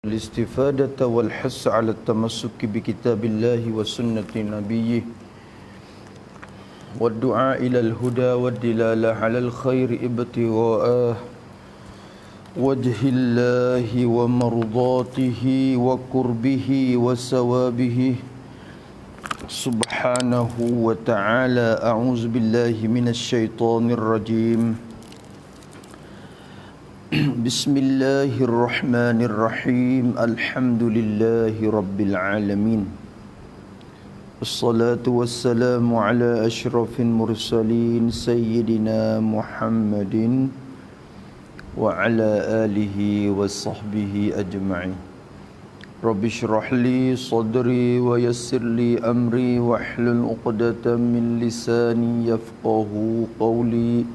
الاستفادة والحث على التمسك بكتاب الله وسنة نبيه والدعاء إلى الهدى والدلالة على الخير ابتغاء وجه الله ومرضاته وقربه وثوابه سبحانه وتعالى. أعوذ بالله من الشيطان الرجيم. بسم الله الرحمن الرحيم. الحمد لله رب العالمين. الصلاة والسلام على أشرف المرسلين سيدنا محمد وعلى آله وصحبه أجمعين. رب اشرح لي صدري ويسر لي أمري واحلل عقدة من لساني يفقه قولي.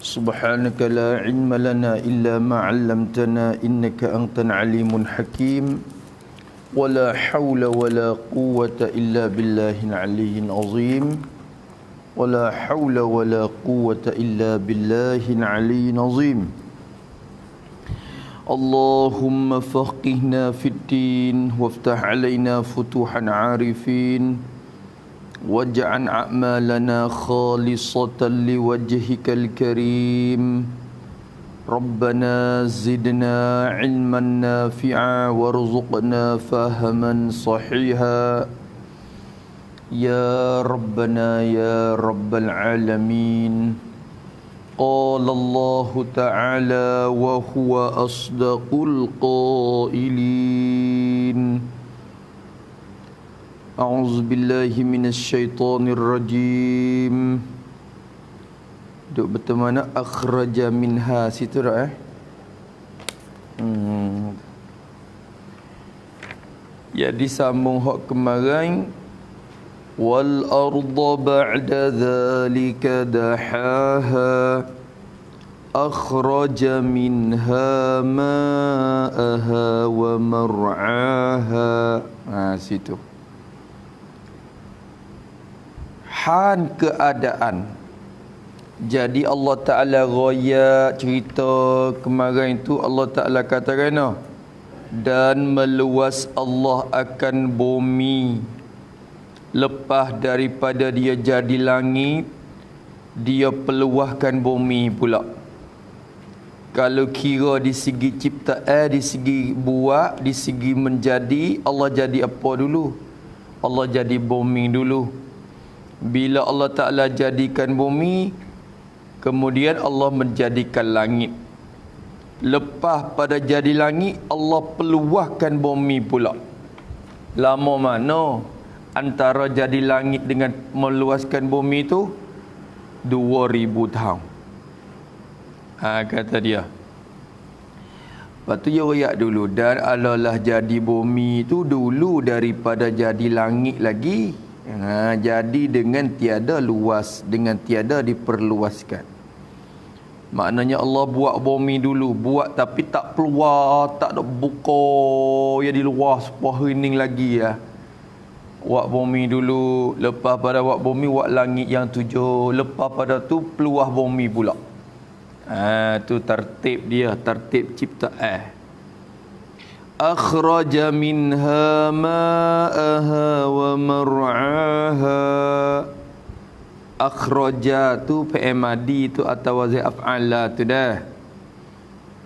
سبحانك لا علم لنا إلا ما علمتنا إنك أنت العليم الحكيم. ولا حول ولا قوة إلا بالله العلي العظيم. ولا حول ولا قوة إلا بالله العلي العظيم. اللهم فقهنا في الدين وافتح علينا فتوح عارفين واجعل أعمالنا خالصة لوجهك الكريم. ربنا زدنا علما نافعا وارزقنا فهما صحيحا يا ربنا يا رب العالمين. قال الله تعالى وهو أصدق القائلين. أعوذ بالله من الشيطان الرجيم. Duk bertemana akhraja minha situ dah Ya disambung hak kemarin. Wal arda ba'da dhalika dahaha akhraja minha ma'aha wa mar'aha. Situ han keadaan. Jadi Allah Ta'ala raya cerita kemarin tu, Allah Ta'ala katakan dan meluas Allah akan bumi lepas daripada dia jadi langit, dia peluahkan bumi pula. Kalau kira di segi ciptaan, di segi buat, di segi menjadi, Allah jadi apa dulu? Allah jadi bumi dulu. Bila Allah Ta'ala jadikan bumi, kemudian Allah menjadikan langit. Lepas pada jadi langit, Allah peluahkan bumi pula. Lama mana antara jadi langit dengan meluaskan bumi itu? 2000 tahun. Kata dia. Lepas tu dia rayak dulu. Dan Allah jadi bumi itu dulu daripada jadi langit lagi. Jadi dengan tiada luas, dengan tiada diperluaskan. Maknanya Allah buat bumi dulu, buat tapi tak keluar, tak ada buka, jadi luas sebuah hening lagi ya. Buat bumi dulu, lepas pada buat bumi buat langit yang 7, lepas pada tu peluah bumi pula. Tu tertib dia, tertib ciptaan. Akhraja minha ma'aha wa mar'aha. Akhraja tu fi'il madi tu atau wazir af'ala tu dah.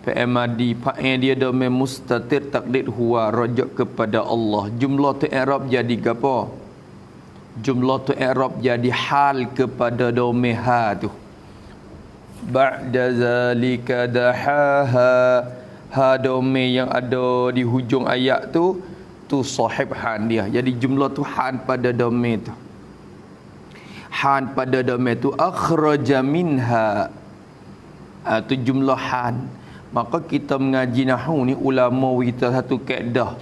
Fi'il madi fa'il dia dhamir mustatir takdir huwa, rujuk kepada Allah. Jumlah tu i'rab jadi apa? Jumlah tu i'rab jadi hal kepada dhamir ha tu. Ba'da zalika dahaha. Ha dhamir yang ada di hujung ayat tu sahib han dia. Jadi jumlah tu han pada dhamir tu. Han pada dhamir tu akhraja minha. Tu jumlah han. Maka kita mengaji nahwu ni, ulama kita satu kaedah.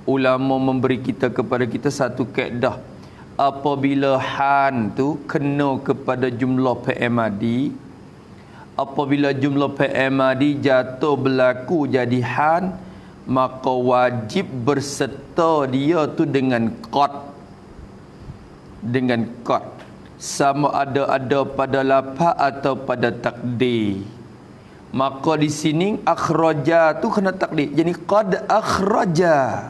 Ulama memberi kita kepada kita satu kaedah. Apabila han tu kena kepada jumlah fi'il madi, apabila jumlah fi'il madi jatuh berlaku jadi han, maka wajib berserta dia tu dengan qad. Dengan qad. Sama ada pada lafaz atau pada takdir. Maka di sini akhraja tu kena takdir. Jadi qad akhraja.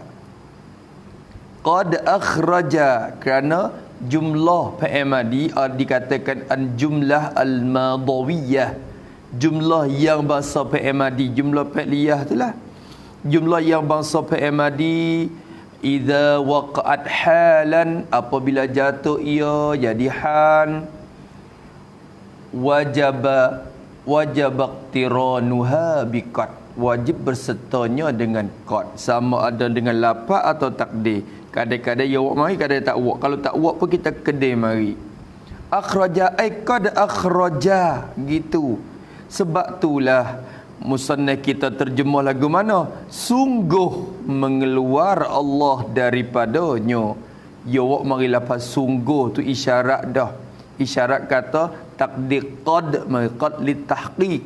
Qad akhraja kerana jumlah fi'il madi dikatakan an jumlah al-madawiyah. Jumlah yang bangsa fi'il madi, jumlah fi'liyah itulah. Jumlah yang bangsa fi'il madi idza waqa'at halan, apabila jatuh ia jadi hal, wajaba iqtiranuha biqad, wajib bersertanya dengan qad, sama ada dengan lafaz atau takdir. Kadang-kadang ya wak mari, kadang tak wak. Kalau tak wak pun kita kedai mari. Akhraja ay qad akhraja gitu. Sebab itulah musannaf kita terjemah lagu mana? Sungguh mengeluar Allah daripadanya. Ya wak mari lafaz sungguh tu isyarat dah. Isyarat kata takdir qad, qad li tahqiq.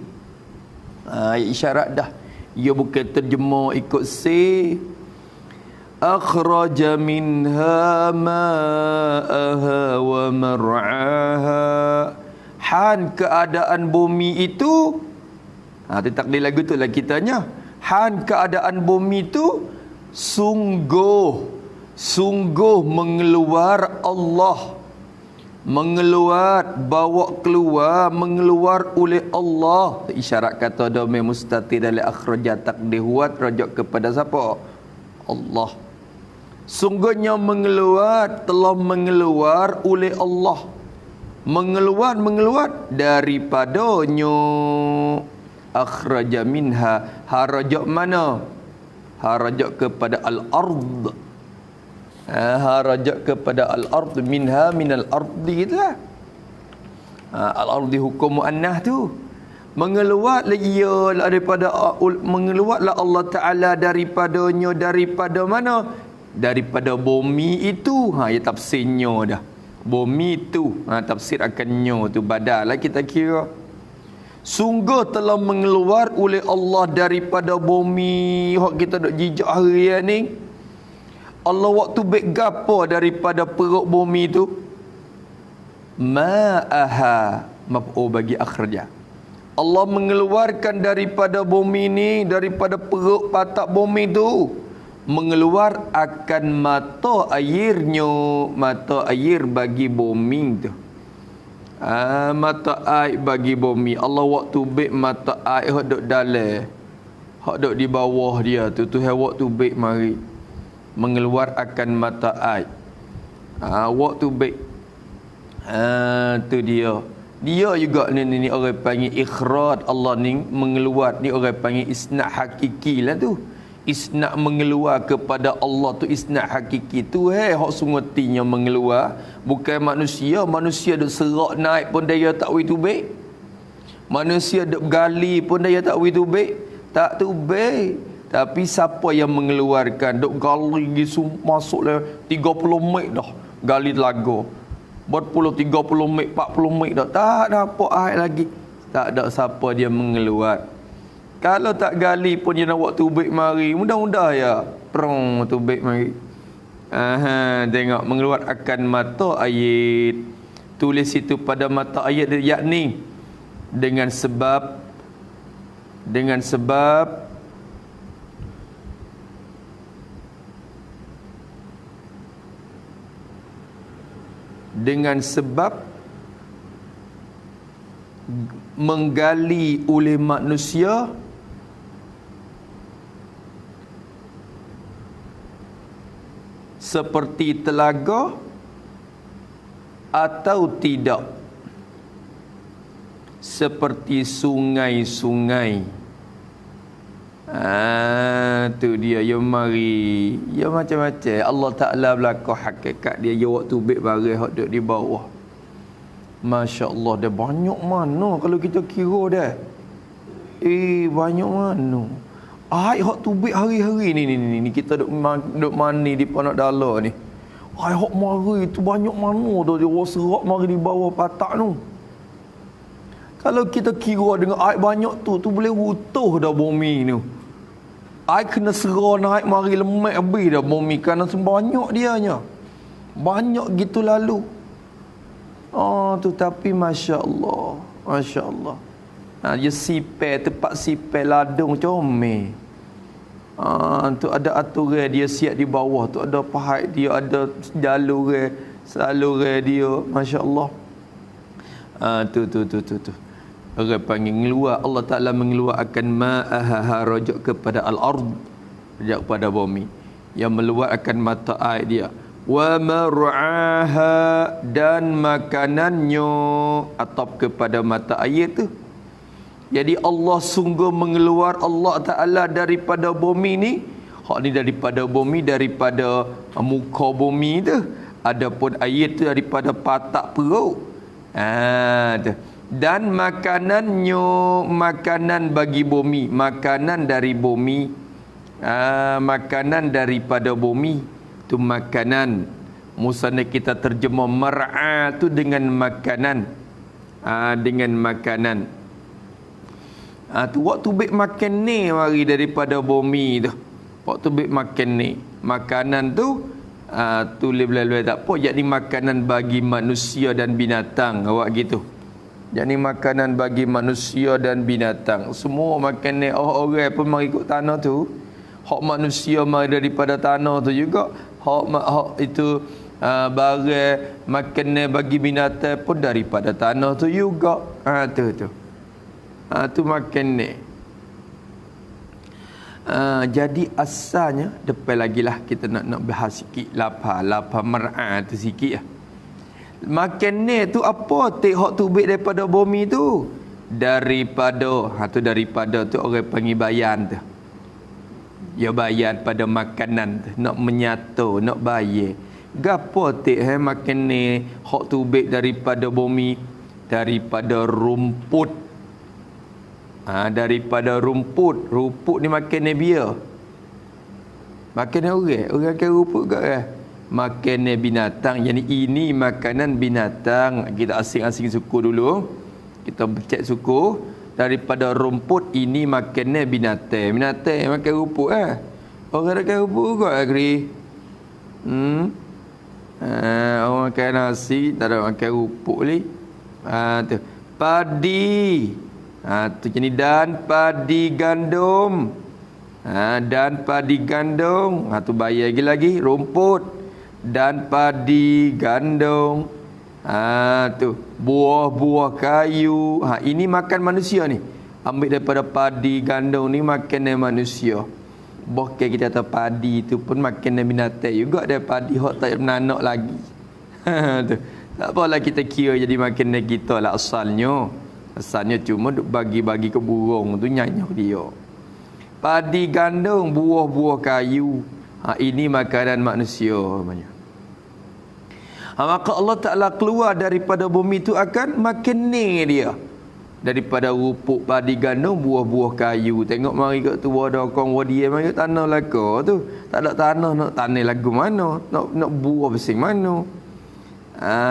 Isyarat dah. Ya bukan terjemah ikut say. Akhraja minha ma'aha wa mar'aha. Han keadaan bumi itu, itu takdir lagu tu lah kitanya. Han keadaan bumi itu sungguh mengeluar Allah, mengeluar, bawa keluar, mengeluar oleh Allah. Isyarat kata dhamir mustatir dalam akhraja takdir huat rajak kepada siapa? Allah. Sungguhnya mengeluar, telah mengeluar oleh Allah. Mengeluar daripadanya. Akhraja minha, harajak mana? Harajak kepada al-ard. Harajak kepada al-ard, minha minal ardi itulah. Al-ardi hukum muannah tu. Mengeluarlah ia daripada, mengeluarlah Allah Taala daripadanya, daripada mana? Daripada bumi itu. Ya tafsirnya dah. Bumi itu. Tafsir akannya tu badal lah kita kira. Sungguh telah mengeluar oleh Allah daripada bumi. Hak kita duk jijak hari ni. Allah waktu baik gapo daripada perut bumi tu? Ma'aha, maf'ul bagi akhraja. Allah mengeluarkan daripada bumi ni, daripada perut patak bumi tu, mengeluar akan mata airnya, mata air bagi bumi tu. Mata air bagi bumi. Allah waktu baik mata air hak duk dalam, hak duk di bawah dia tu, Tuhan waktu baik mari mengeluar akan mata air. Waktu baik. Tu dia. Dia juga ni orang panggil ikhraj. Allah ni mengeluar, ni orang panggil isnad hakiki lah tu. Isnad mengeluar kepada Allah tu isnad hakiki tu. Hak sungutinya mengeluar. Bukan manusia. Manusia duk serak naik pun dia tak wui tu baik. Manusia duk gali pun dia tak wui tu baik. Tak tu baik. Tapi siapa yang mengeluarkan? Duk gali masuk lah 30 mik dah. Gali telaga. Berpuluh 30 mik, 40 mik dah. Tak dapat air lagi. Tak ada siapa dia mengeluar. Kalau tak gali pun dia nak waktu baik mari. Mudah-mudah ya. Prong tu baik mari. Tengok mengeluar akan mata ayat. Tulis itu pada mata ayat, yakni dengan sebab menggali oleh manusia seperti telaga atau tidak, seperti sungai-sungai. Tu dia yang mari, ya macam-macam Allah Taala berlaku hakikat dia. Ya waktu baik barang hak duduk di bawah. Masya-Allah, dah banyak mana kalau kita kira dah. Banyak mana. Hak tu baik hari-hari ni kita duk mandi di Panak Dala ni. Hak mari tu banyak mana tu dia serak mari di bawah patak tu. Kalau kita kira dengan air banyak tu boleh runtuh dah bumi ni. Air kena serah naik mari lemak habis dah bumi kerana sebanyak dianya. Banyak gitu lalu. Tu tapi Masya Allah. Masya Allah. Dia sipel, tempat sipel ladung comel. Tu ada aturan dia siap di bawah, tu ada pahat dia, ada saluran dia, masya-Allah. Tu. Orang panggil ngeluar, Allah Taala mengeluarkan ma'aha rajak kepada al-ard, rajak kepada bumi, yang meluarkan mata air dia. Wa mar'aha, dan makanannya, atap kepada mata air tu. Jadi Allah sungguh mengeluar Allah Ta'ala daripada bumi ni. Hak ni daripada bumi, daripada muka bumi tu. Adapun air tu daripada patak perut. Tu. Dan makanannya, makanan bagi bumi, makanan dari bumi. Makanan daripada bumi tu makanan. Musana kita terjemah mar'a tu dengan makanan. Dengan makanan. Tu waktu bik makan ni mari daripada bumi tu. Waktu bik makan ni, makanan tu tulis belah-belah tak apa, jadi makanan bagi manusia dan binatang, awak gitu. Jadi makanan bagi manusia dan binatang. Semua makan ni orang pun mari ikut tanah tu. Hak manusia mari daripada tanah tu juga. Hak itu barang makan ni bagi binatang pun daripada tanah tu juga. Tu. Tu makan ni. Jadi asalnya depan lagi lah kita nak bahas sikit lapar mar'a tu sikit lah. Makan ni tu apa hak tu baik daripada bumi tu? Daripada tu orang panggil bayan tu. Ya bayan pada makanan tu, nak menyatu, nak bayar. Gapo makan ni hak tu baik daripada bumi, daripada rumput. Daripada rumput ni makan ni biar. Makan ni orang makan rumput ke makan ni binatang. Jadi ini makanan binatang. Kita asing-asing suku dulu, kita cek suku. Daripada rumput ini makan ni binatang. Binatang makan rumput orang makan rumput juga agri. Orang makan nasi, tak ada makan rumput ni. Tu padi. Tu jenis dan padi gandum. Dan padi gandum. Tu bayar lagi rumput. Dan padi gandum. Tu buah-buah kayu. Ini makan manusia ni. Ambil daripada padi gandum ni makan manusia. Bahkan kita tahu padi tu pun makan binatang juga. Ada padi hok tak menanak lagi. Tu. Tak apalah kita kira jadi makan kita lah asalnya. Asalnya cuma bagi-bagi ke burung tu nyanyi dia. Padi gandum, buah-buah kayu. Ini makanan manusia. Maka Allah Ta'ala keluar daripada bumi tu akan makan ni dia. Daripada rumput, padi gandum, buah-buah kayu. Tengok mari kat tu ada kong wadia mari tanah laka tu. Tak ada tanah nak tanah lagu mana? Nak buah besing mana?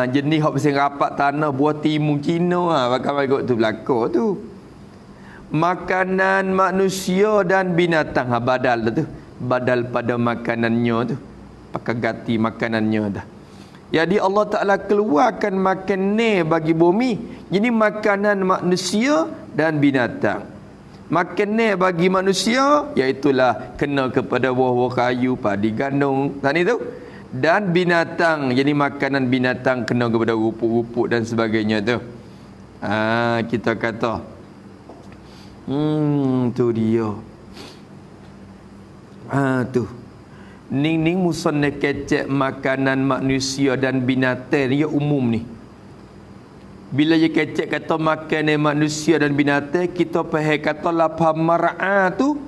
Jenis hak besing rapat tanah buah timun Cina bakal ikut tu belaka tu. Makanan manusia dan binatang badal tu. Badal pada makanannya tu. Pakai ganti makanannya dah. Jadi Allah Ta'ala keluarkan makan ni bagi bumi. Jadi makanan manusia dan binatang. Makan ni bagi manusia iaitulah kena kepada buah-buah kayu, padi gandum tadi tu. Dan binatang, jadi makanan binatang kena kepada rumput-rumput dan sebagainya tu. Kita kata tu dia. Tu ning musanna kecek makanan manusia dan binatang dia umum ni. Bila dia kecek kata makanan manusia dan binatang, kita faham kata lapar mar'a tu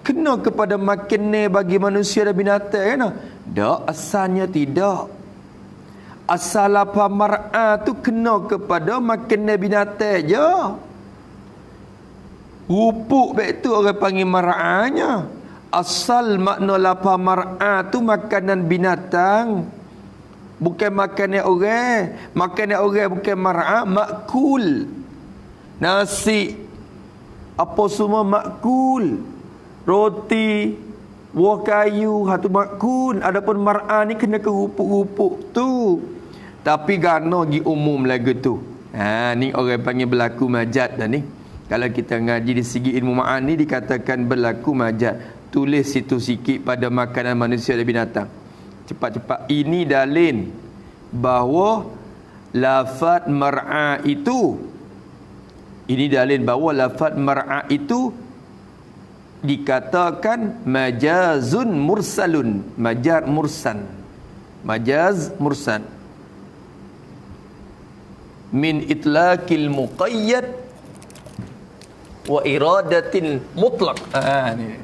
kena kepada makan bagi manusia dan binatang kan? Tak, asalnya tidak. Asal lapar mar'a tu kena kepada makan binatang je. Rupuk baik tu orang panggil mar'anya. Asal makna lapar mar'a tu makanan binatang. Bukan makanan orang. Makanan orang bukan mar'a, makul. Nasi apa semua makul. Roti, buah kayu, hatu makul. Adapun mar'a ni kena ke rupuk-rupuk tu. Tapi gana gi umum lagu tu. Ni orang panggil berlaku majad dah ni. Kalau kita ngaji di segi ilmu ma'ani dikatakan berlaku majaz. Tulis situ sikit pada makanan manusia dan binatang. Cepat-cepat. Ini dalil bahawa lafaz mar'a itu, ini dalil bahawa lafaz mar'a itu dikatakan majazun mursalun, majaz mursan, majaz mursan min itlaqil muqayyad wa iradatil mutlaq. Ni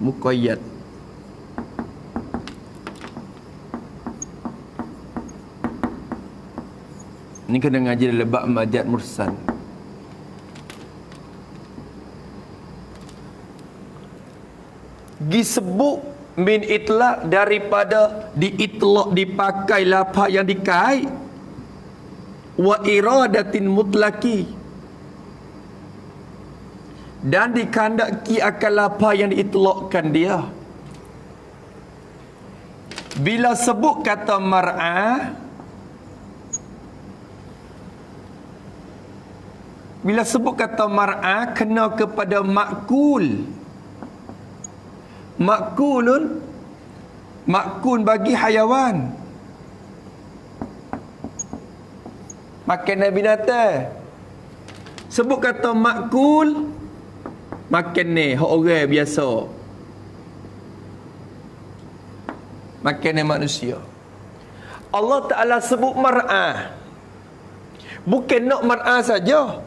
muqayyad. Ini kena ngaji dalam bab majaz mursal. Disebut min itlaq daripada diitlaq, dipakai lafaz yang dikait, wa iradatin mutlaki, dan dikandaki akan lafaz yang diitlaqkan dia. Bila sebut kata mar'a, bila sebut kata mar'a kena kepada makul. Makulun, makun bagi hayawan, makanan binatang. Sebut kata makul, makan ni hak orang biasa, makanan manusia. Allah Ta'ala sebut mar'a, bukan nak mar'a saja.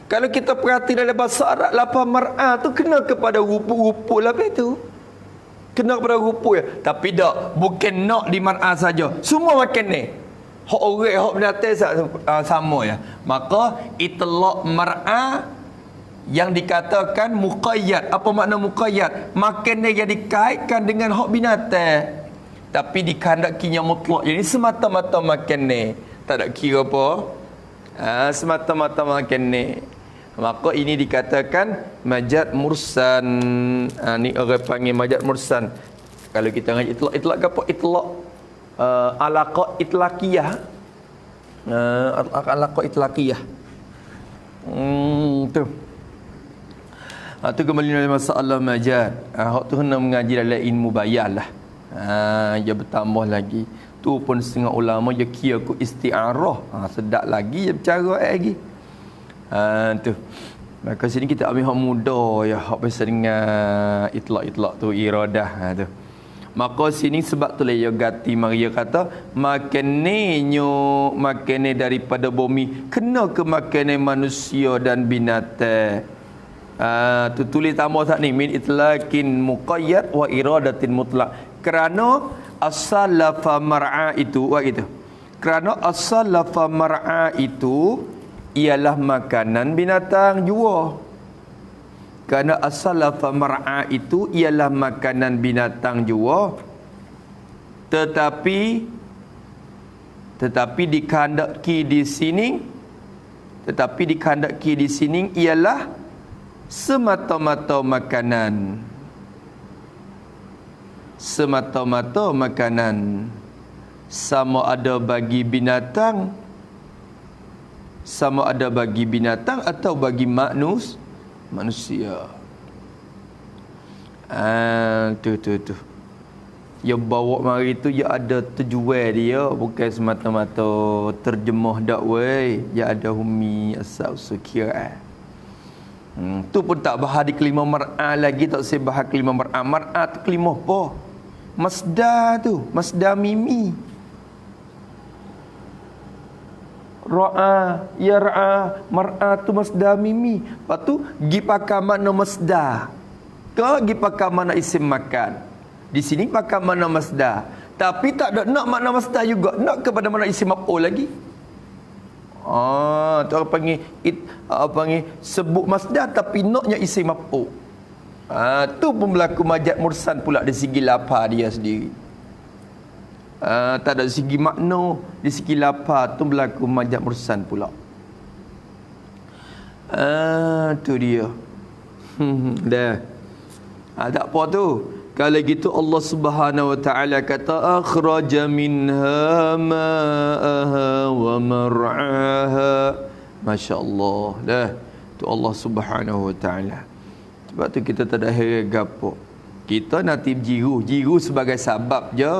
Kalau kita perhati dalam bahasa Arab, lafaz mar'a tu kena kepada rupa-rupa lapis tu. Kena kepada rupa ya. Tapi tak, bukan nak di mar'a saja. Semua makan ni. Hak orang, hak binatang sama ya. Maka itlaq mar'a yang dikatakan muqayyad. Apa makna muqayyad? Makan ni yang dikaitkan dengan hak binatang, tapi dikehendakinya mutlak. Jadi semata-mata makan ni. Tak ada kira apa. Semata-mata makan ni. Maka ini dikatakan majaz mursan. Ni orang panggil majaz mursan. Kalau kita ngaji itlaq, itlaq apa? Itlaq alaqah itlaqiyah. Alaqah itlaqiyah. Tu. Tu kembali dalam masalah majaz. Hak tu kena mengaji dalam ilmu bayan lah. Dia bertambah lagi. Tu pun setengah ulama dia kira ku isti'arah. Sedap lagi dia bercara lagi. Tu. Maka sini kita ambil hak muda ya, hak pasal dengan itlaq tu iradah tu. Maka sini sebab tu lah dia gati Maria kata makan daripada bumi kena ke makanan manusia dan binatang. Tu tulis tambah tak ni min itlaqin muqayyad wa iradatin mutlaq. Kerana asal lafaz mar'a itu gitu. Kerana asal lafaz mar'a itu ialah makanan binatang jua. Kerana asal lafaz mar'a itu ialah makanan binatang jua. Tetapi dikehendaki di sini ialah semata-mata makanan. Semata-mata makanan. Sama ada bagi binatang, sama ada bagi binatang atau bagi manusia. Tu. Dia bawa mari tu dia ada tujuan dia, bukan semata-mata terjemah dak wei. Dia ada humi asal sukira. Tu pun tak bahas di kelima mar'a lagi, tak saya bahas kelima mar'a. Mar'a tu kelima apa? Masdar tu, masdar mimi. Ra'a, yar'a, mar'a tu masdar mimi. Lepas tu gi pakai makna masdar. Ke gi pakai makna isim makan. Di sini pakai makna masdar. Tapi tak ada nak makna masdar juga, nak kepada makna isim maf'ul lagi. Tu orang panggil sebut masdar tapi naknya isim maf'ul. Tu pun berlaku majaz mursan pula dari segi lafaz dia sendiri. Tak ada segi makna, di segi lafaz tu berlaku majaz mursan pula. Tu dia. Dah. Tak apa tu. Kalau gitu Allah Subhanahu wa taala kata akhraja minha ma'aha wa mar'aha. Masya-Allah. Dah. Tu Allah Subhanahu wa taala. Sebab tu kita tak ada heran gapo. Kita nanti berjiru. Jiru sebagai sebab je.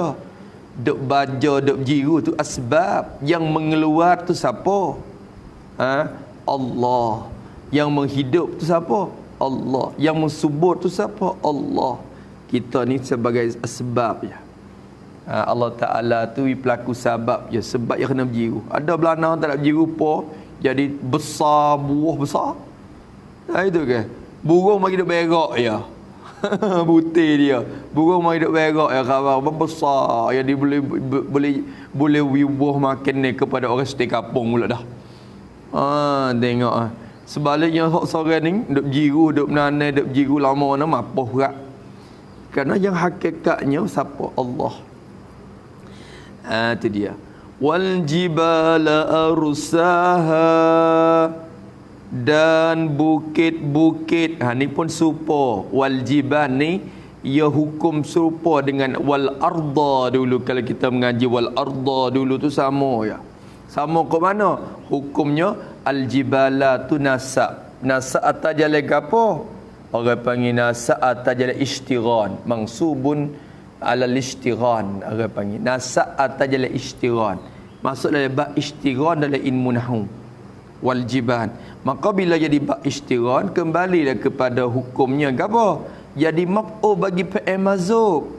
Duk baja, duk berjiru tu asbab. Yang mengeluar tu siapa? Allah. Yang menghidup tu siapa? Allah. Yang mensubur tu siapa? Allah. Kita ni sebagai sebab je. Allah Ta'ala tu pelaku sebab je. Sebab yang kena berjiru. Ada belana tak nak berjiru apa? Jadi besar, buah besar. Itu ke? Burung mari duk berak ya. Butir dia. Burung mari duk berak ya kawan. Besar. Yang dia boleh buah makan ni kepada orang setek kampung pula dah. Tengok sebaliknya hak seorang ni duk jiru, duk menanai, duk jiru lama nak mapoh berat. Kerana yang hakikatnya siapa? Allah. Itu dia. Wal jibala arsaha, dan bukit-bukit. Ni pun serupa. Wal jibal ni ia hukum serupa dengan wal arda dulu. Kalau kita mengaji wal arda dulu tu sama ya. Sama ke mana? Hukumnya al-jibala tu nasab. Nasab atas jalan gapo? Orang panggil nasab atas jalan istiran. Mangsubun alal istiran. Orang panggil nasab atas jalan istiran. Masuk dalam bab istiran dalam ilmu nahwu. Wal jibal. Maka bila jadi bab istiran, kembalilah kepada hukumnya gapo? Jadi maf'ul bagi fi'il mazub.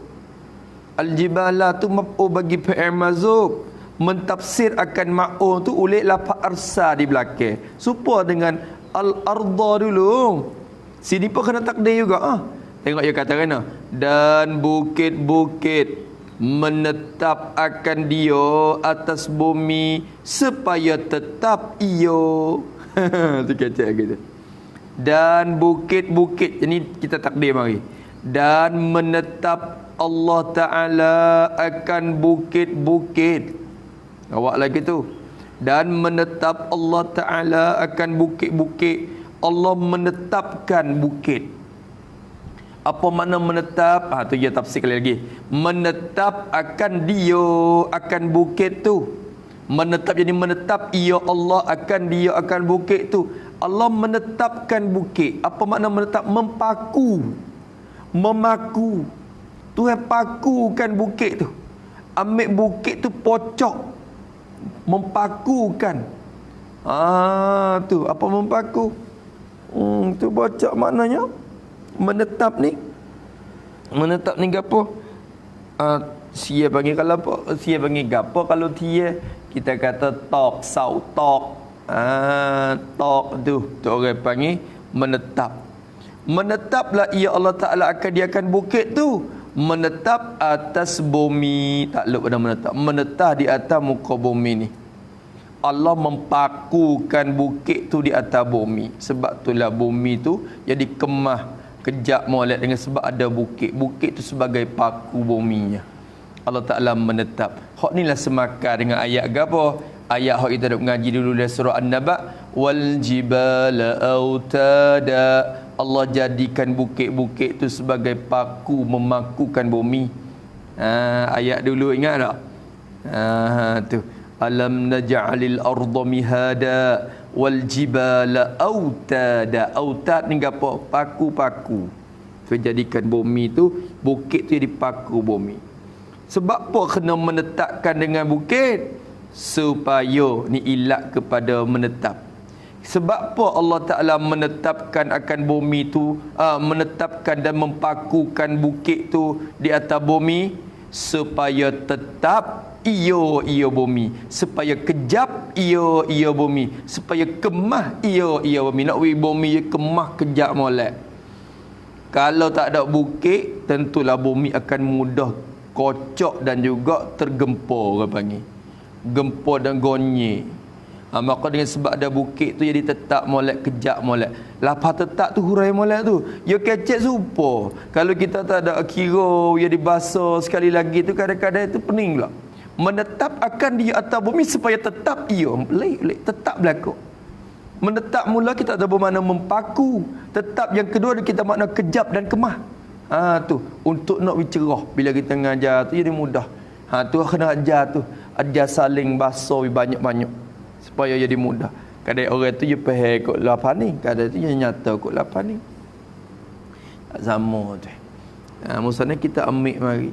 Al-jibala tu maf'ul bagi fi'il mazub. Mentafsir akan ma'ul tu ulik lafaz arsa di belakang. Supaya dengan al-arda dulu. Sini pun kena takdir juga. Tengok dia kata kena. Dan bukit-bukit menetap akan dia atas bumi supaya tetap iyo. Tu kata gitu. Dan bukit-bukit. Ini kita takdir mari. Dan menetap Allah Ta'ala akan bukit-bukit. Awak lagi tu. Dan menetap Allah Ta'ala akan bukit-bukit. Allah menetapkan bukit. Apa makna menetap? Tu dia tafsir kali lagi. Menetap akan dia akan bukit tu. Menetap jadi menetap ia Allah akan dia akan bukit tu. Allah menetapkan bukit. Apa makna menetap? Mempaku. Memaku. Tuhan pakukan bukit tu. Ambil bukit tu pocok. Mempakukan. Tu apa mempaku? Tu baca maknanya menetap ni. Menetap ni gapo? Sia panggil kalau apa? Sia panggil gapo kalau dia kita kata tok, sau tok. Tok tu orang panggil menetap. Menetaplah ia Allah Ta'ala akan dia akan bukit tu. Menetap atas bumi. Takluk pada menetap. Menetap di atas muka bumi ni. Allah mempakukan bukit tu di atas bumi. Sebab itulah bumi tu jadi kemah, kejap molek dengan sebab ada bukit. Bukit tu sebagai paku buminya. Allah Ta'ala menetap. Hak ni lah semakan dengan ayat apa? Ayat hak kita dah mengaji dulu dari surah An-Naba. Wal jibala autada. Allah jadikan bukit-bukit tu sebagai paku memakukan bumi. Ayat dulu ingat tak? Tu. Alam naj'alil arda mihada wal jibala autada. Autad ni apa? Paku-paku. So jadikan bumi tu, bukit tu jadi paku bumi. Sebab apa kena menetapkan dengan bukit? Supaya ni ilat kepada menetap. Sebab apa Allah Ta'ala menetapkan akan bumi tu, menetapkan dan mempakukan bukit tu di atas bumi? Supaya tetap iyo bumi, supaya kejap iyo bumi, supaya kemah iyo bumi. Nak bumi kemah kejap molek. Kalau tak ada bukit, tentulah bumi akan mudah kocok dan juga tergempur, orang panggil gempur dan gonyek. Maka dengan sebab ada bukit tu jadi tetap molek, kejap molek. Lapar tetap tu hurai molek tu. Ya kecek serupa. Kalau kita tak ada kira ya dibasuh sekali lagi tu kadang-kadang itu pening pula. Menetap akan dia atas bumi supaya tetap ia. Pelik tetap berlaku. Menetap mula kita tak bermakna mempaku. Tetap yang kedua kita makna kejap dan kemah. Tu untuk nak bercerah bila kita mengajar tu jadi mudah. Tu kena ajar tu. Ajar saling basuh banyak-banyak supaya jadi mudah. Kadang orang tu dia faham kok lapan ni, kadang tu dia nyata kok lapan ni. Tak sama tu. Maksudnya kita ambil mari.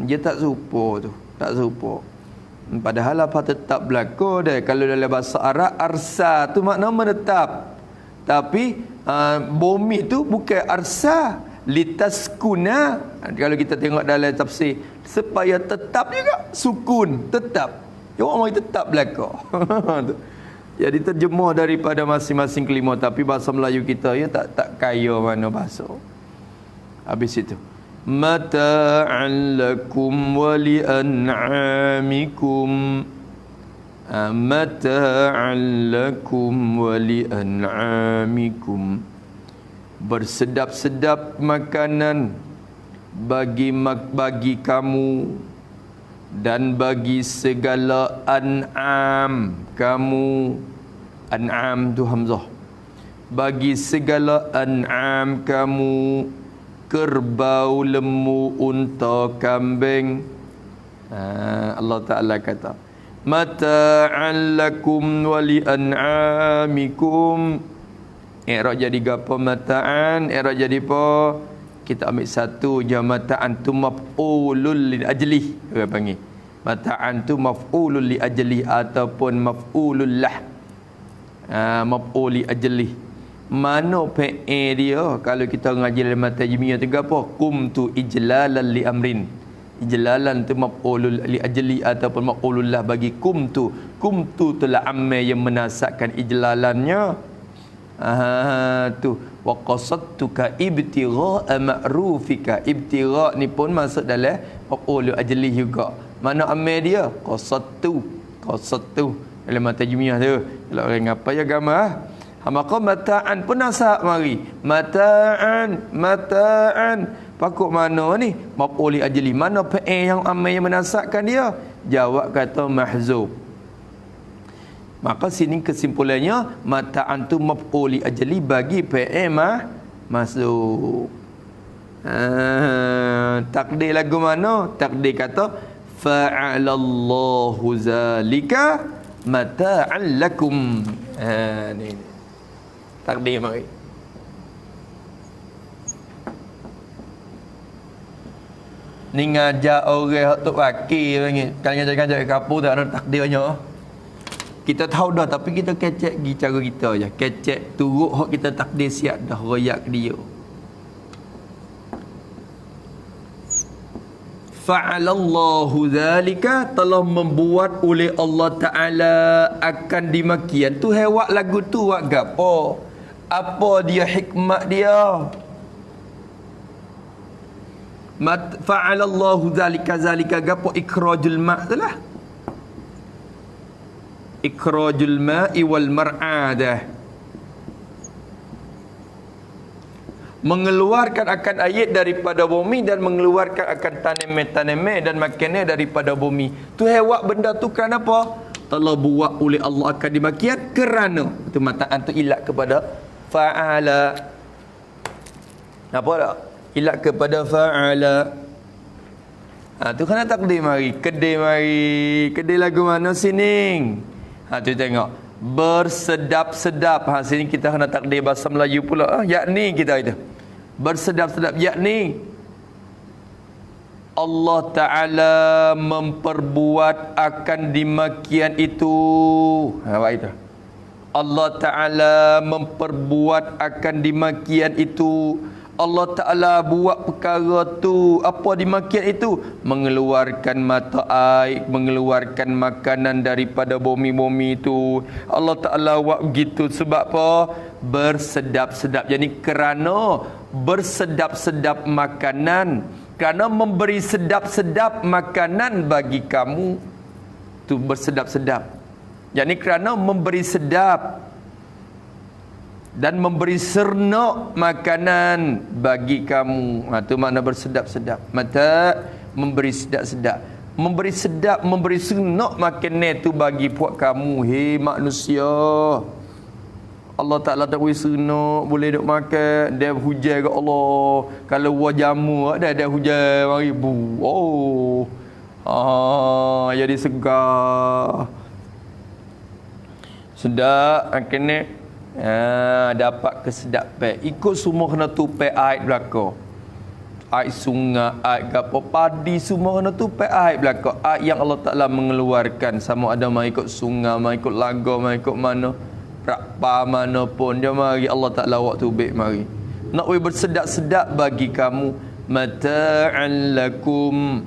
Dia tak serupa tu, tak serupa. Padahal apa tetap berlaku dah. Kalau dalam bahasa Arab arsa tu makna menetap. Tapi bumi tu bukan arsa, litaskuna. Kalau kita tengok dalam tafsir, supaya tetap juga, sukun, tetap. Dia orang mari tetap berlaku. Jadi terjemah daripada masing-masing kelima, tapi bahasa Melayu kita ya tak kaya mana bahasa. Habis itu mata'an lakum wa li'an'amikum. Mata'an lakum wa li'an'amikum. Bersedap-sedap makanan bagi kamu dan bagi segala an'am kamu. An'am tu hamzah. Bagi segala an'am kamu, kerbau, lembu, unta, kambing. Allah Ta'ala kata mata'an lakum wa li'an'amikum. I'rab jadi gapo mata'an? I'rab jadi apa? Kita ambil satu je, mata'an tu maf'ulul li ajli. Orang panggil mata'an tu maf'ulul li ajli ataupun maf'ulul lah. Maf'ul li ajli. Mana PA dia kalau kita ngaji dalam mata jamiah tu apa? Kum tu ijlalan li amrin. Ijlalan tu maf'ulul li ajli ataupun maf'ulul lah bagi kum tu. Kum tu telah amal yang menasakkan ijlalannya. Tu wa qasadtuka ibtigha ma'rufika. Ibtigha ni pun masuk dalam maf'ul ajli juga. Mana amal dia? Qasadtu. Dalam mata jamiah tu. Kalau orang apa ya gambar maka mata'an pun nasab mari. Mata'an. Pakuk mana ni? Maf'ul ajli. Mana fa'il yang amal yang menasabkan dia? Jawab kata mahzub. Maka sini kesimpulannya mata'an tu maf'ul ajli bagi fa'il masuk. Takdir lagu mana? Takdir kata fa'alallahu zalika mata'an lakum. Ni takdir mari. Ni ngajak orang hak tok wakil panggil. Kalau ngajak kapur tak ada takdirnya. Kita tahu dah tapi kita kecek gi cara kita je. Kecek turut hak kita takdir siap dah royak dia. Fa'alallahu zalika, telah membuat oleh Allah Ta'ala akan dimakian. Tu hewak lagu tu wak gapo? Apa dia hikmat dia? Fa'alallahu zalika gapo? Ikrajul ma' tu lah. Ikrajul ma'i wal mar'adah. Mengeluarkan akan ayat daripada bumi dan mengeluarkan akan tanaman-tanaman dan makannya daripada bumi. Tu hewak benda tu kerana apa? Telah buat oleh Allah akan dimakian kerana. Itu mataan tu ilat kepada fa'ala. Apa tak? Ilat kepada fa'ala. Tu kena takdir mari. Kedai lagu mana sini? Tu tengok. Bersedap-sedap. Sini kita kena takdir bahasa Melayu pula. Yakni kita itu. Bersedap-sedap. Yakni Allah Ta'ala memperbuat akan dimakian itu. Itu. Allah Ta'ala memperbuat akan dimakian itu. Allah Ta'ala buat perkara tu. Apa dimakian itu? Mengeluarkan mata air, mengeluarkan makanan daripada bumi-bumi itu. Allah Ta'ala buat begitu sebab apa? Bersedap-sedap. Jadi kerana bersedap-sedap makanan, kerana memberi sedap-sedap makanan bagi kamu, tu bersedap-sedap. Jadi kerana memberi sedap dan memberi serenok makanan bagi kamu. Itu makna bersedap-sedap. Mata memberi sedap-sedap. Memberi sedap, memberi serenok makanan itu bagi puak kamu. Hei manusia. Allah Ta'ala tak boleh sunat, boleh duk makan. Dia hujan ke Allah. Kalau buah jamu, ada hujan mari bu. Oh. Jadi segar. Sedap, kena dapat kesedapan. Ikut semua kena tupai air belakang. Air sungai, air gapo padi semua kena tupai air belakang. Air yang Allah Ta'ala mengeluarkan sama ada mai ikut sungai, mai ikut laga, mai ikut mana. Berapa mana pun dia mari Allah Ta'ala waktu baik mari. Nak bersedap-sedap bagi kamu mata'an lakum.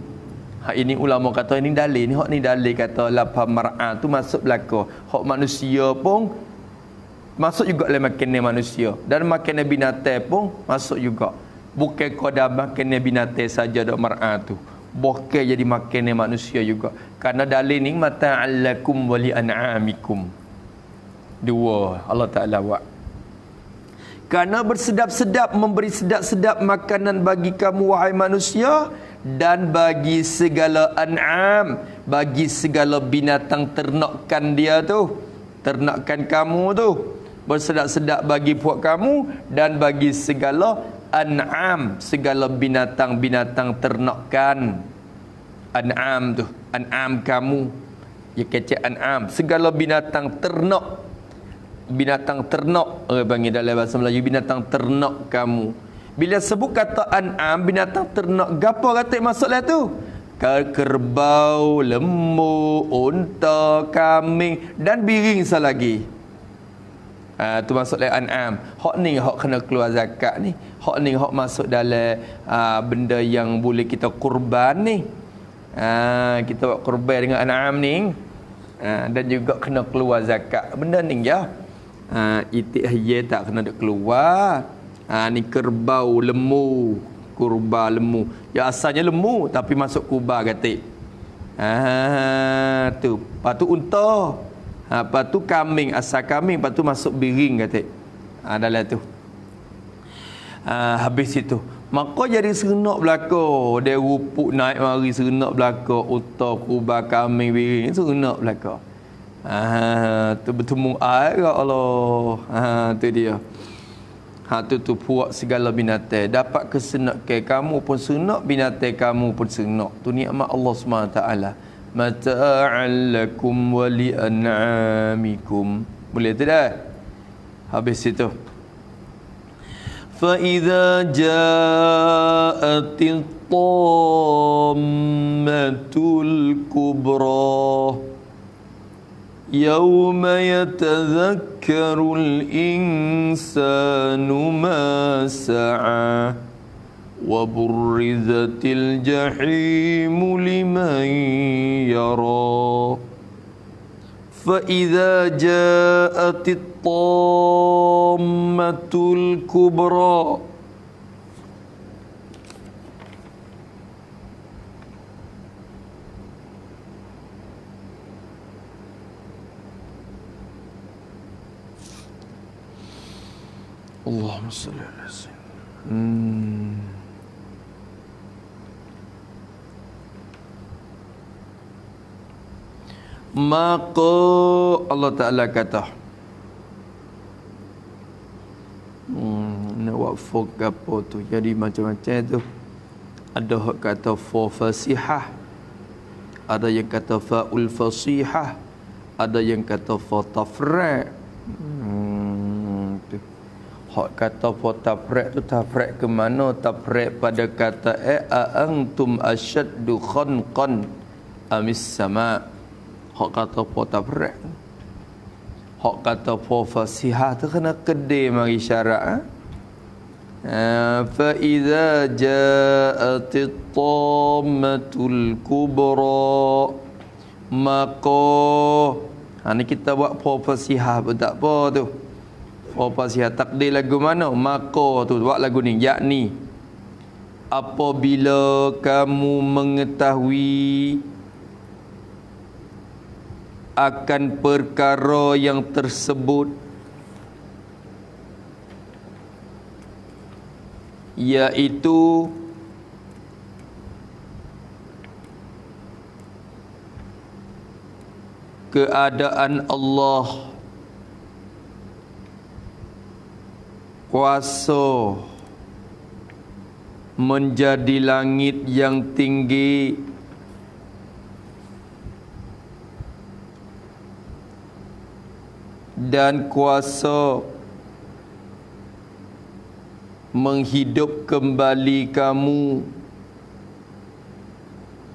Hak ini ulama kata ini dalil ni, hak ni dalil kata lapar mar'a tu masuk belaka. Hak manusia pun masuk juga dalam makanan manusia dan makanan binatang pun masuk juga. Bukan qadar makanan binatang saja dak mar'a tu. Bukan jadi makanan manusia juga. Karena dalil ni mata'an lakum wa li an'amikum. Dua Allah Ta'ala buat. Karena bersedap-sedap, memberi sedap-sedap makanan bagi kamu wahai manusia dan bagi segala an'am, bagi segala binatang ternakan dia tu, ternakan kamu tu, bersedap-sedap bagi puak kamu dan bagi segala an'am, segala binatang-binatang ternakan. An'am tu, an'am kamu, ya kecek an'am, segala binatang ternak. Binatang ternak, orang panggil dalam bahasa Melayu binatang ternak kamu. Bila sebut kata an'am, binatang ternak, gapo kata masuklah tu? Kerbau, lembu, unta, kambing dan biring selagi. Tu masuklah an'am. Hak ni hak kena keluar zakat ni. Hak ni hak masuk dalam benda yang boleh kita kurban ni. Kita buat kurban dengan an'am ni. Dan juga kena keluar zakat. Benda ni ya. Itik haya tak kena duk keluar. Ni kerbau, lembu, kurba lembu. Ya asalnya lembu tapi masuk kurba katik. Tu. Lepas tu unta. Lepas tu kambing, asal kambing, lepas tu masuk biring katik. Dalam tu. Habis itu. Maka jadi serenak belaka. Dia rupuk naik mari serenak belaka. Unta, kurba, kambing, biring. Serenak belaka. Tu bertemu air ya Allah. Tu dia. Tu puak segala binatang. Dapat kesenakan kamu pun senak, binatang kamu pun senak. Tu nikmat Allah SWT. Mata'an lakum wa li an'amikum. Boleh tidak? Habis itu. فَإِذَا جَاءَتِ الطَّامَّةُ الْكُبْرَى يَوْمَ يَتَذَكَّرُ الْإِنسَانُ مَا سَعَى وَبُرِّزَتِ الْجَحِيمُ لِمَنْ يَرَى فَإِذَا جَاءَتِ الطَّامَّةُ الْكُبْرَى Allahumma salli ala sayyidina. Maka Allah Ta'ala kata nak buat fok apa tu jadi macam-macam tu. Ada yang kata fa fasihah, ada yang kata faul fasihah, ada yang kata fa tafra'. Hak kata fa tafra' tu tafra' ke mana? Tafra' pada kata a antum asyaddu khanqan amis sama'. Hak kata fa tafra'. Hak kata fa fasihah tu kena kedai mari syarat. Fa idza ja'atit tammatul kubra maka ni kita buat fa fasihah pun tak apa tu. Fa fasihah takdir lagu mana? Maka tu buat lagu ni, yakni apabila kamu mengetahui akan perkara yang tersebut, iaitu keadaan Allah kuasa menjadi langit yang tinggi dan kuasa menghidup kembali kamu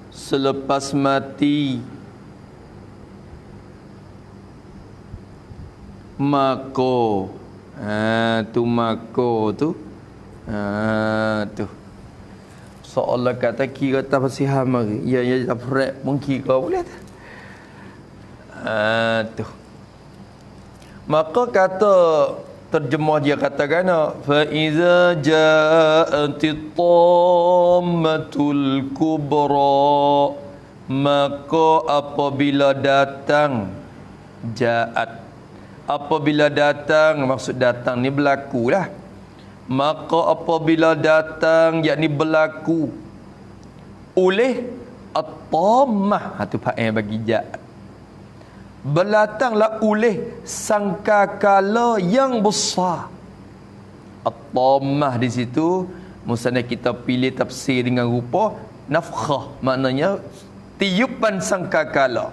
selepas mati, maka tu seolah kata kira tak fasihan mari ya tak frek mungkin kau boleh tu maka kata terjemah dia katakan fa iza ja'atit tammatul kubra, maka apabila datang ja'at, apabila datang maksud datang ni berlaku lah, maka apabila datang yakni berlaku oleh at-tammah, tu fail bagi ja'at, berdatanglah oleh sangkakala yang besar. At-tammah di situ misalnya kita pilih tafsir dengan rupa nafkhah, maknanya tiupan sangkakala.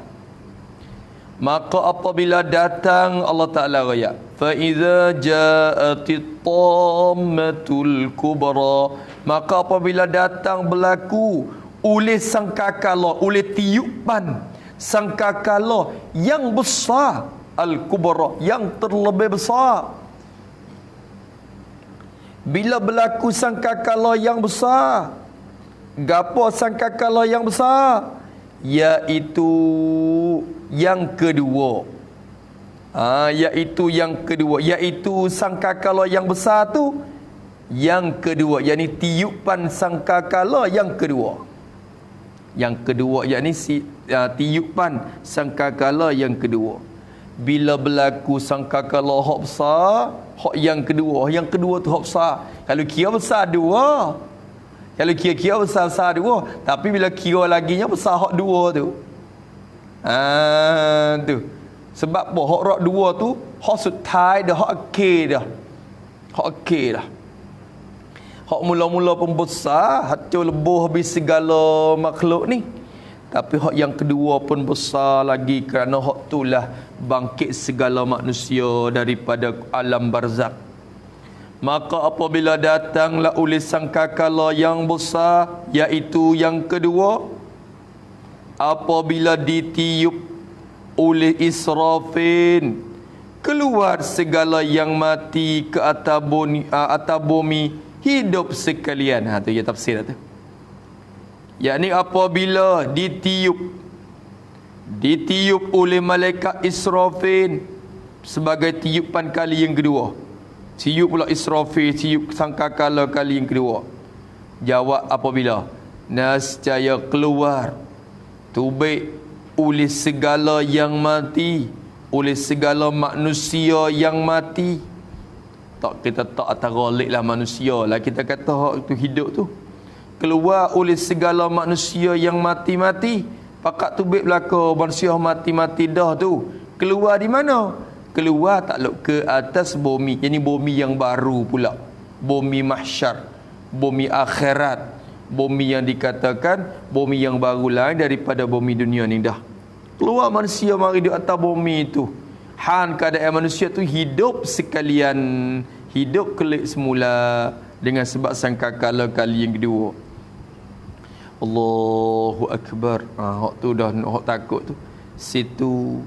Maka apabila datang, Allah Ta'ala raya fa iza ja'atit tammatul kubra, maka apabila datang berlaku oleh sangkakala, oleh tiupan sangkakala yang besar, al-kubra, yang terlebih besar. Bila berlaku sangkakala yang besar, gapo sangkakala yang besar? Iaitu yang kedua. Iaitu yang kedua, iaitu sangkakala yang besar tu yang kedua, yakni tiupan sangkakala yang kedua. Yang kedua yakni tiupan sangkakala yang kedua. Bila berlaku sangkakala hak besar, hak yang kedua tu hak besar. Kalau kira besar dua, kalau kira besar dua, tapi bila kira laginya besar hak dua tu. Tu. Sebab apa? Hak rak dua tu hak sutai dah, hak akhir dah. Hak akhir dah. Hak mula-mula pun besar, hancur lebuh habis segala makhluk ni. Tapi hak yang kedua pun besar lagi, kerana hak itulah bangkit segala manusia daripada alam barzakh. Maka apabila datanglah oleh sangkakala yang besar, iaitu yang kedua, apabila ditiup oleh Israfil, keluar segala yang mati ke atas bumi, hidup sekalian. Tu ya tafsir tu. Yakni apabila ditiup oleh malaikat Israfil sebagai tiupan kali yang kedua. Tiup pula Israfil, tiup sangkakala kali yang kedua. Jawab apabila nascaya keluar tubik oleh segala yang mati, oleh segala manusia yang mati. Tak, kita tak ataralik lah manusia lah, kita kata hak tu hidup tu. Keluar oleh segala manusia yang mati-mati. Pakat tubik belaka manusia mati-mati dah tu. Keluar di mana? Keluar takluk ke atas bumi. Ini bumi yang baru pula. Bumi mahsyar, bumi akhirat, bumi yang dikatakan bumi yang baru lain daripada bumi dunia ni dah. Keluar manusia mari di atas bumi itu. Han keadaan manusia tu hidup sekalian, hidup kelik semula dengan sebab sangkakala kali yang kedua. Allahu Akbar. Hak tu dah hak takut tu. Situ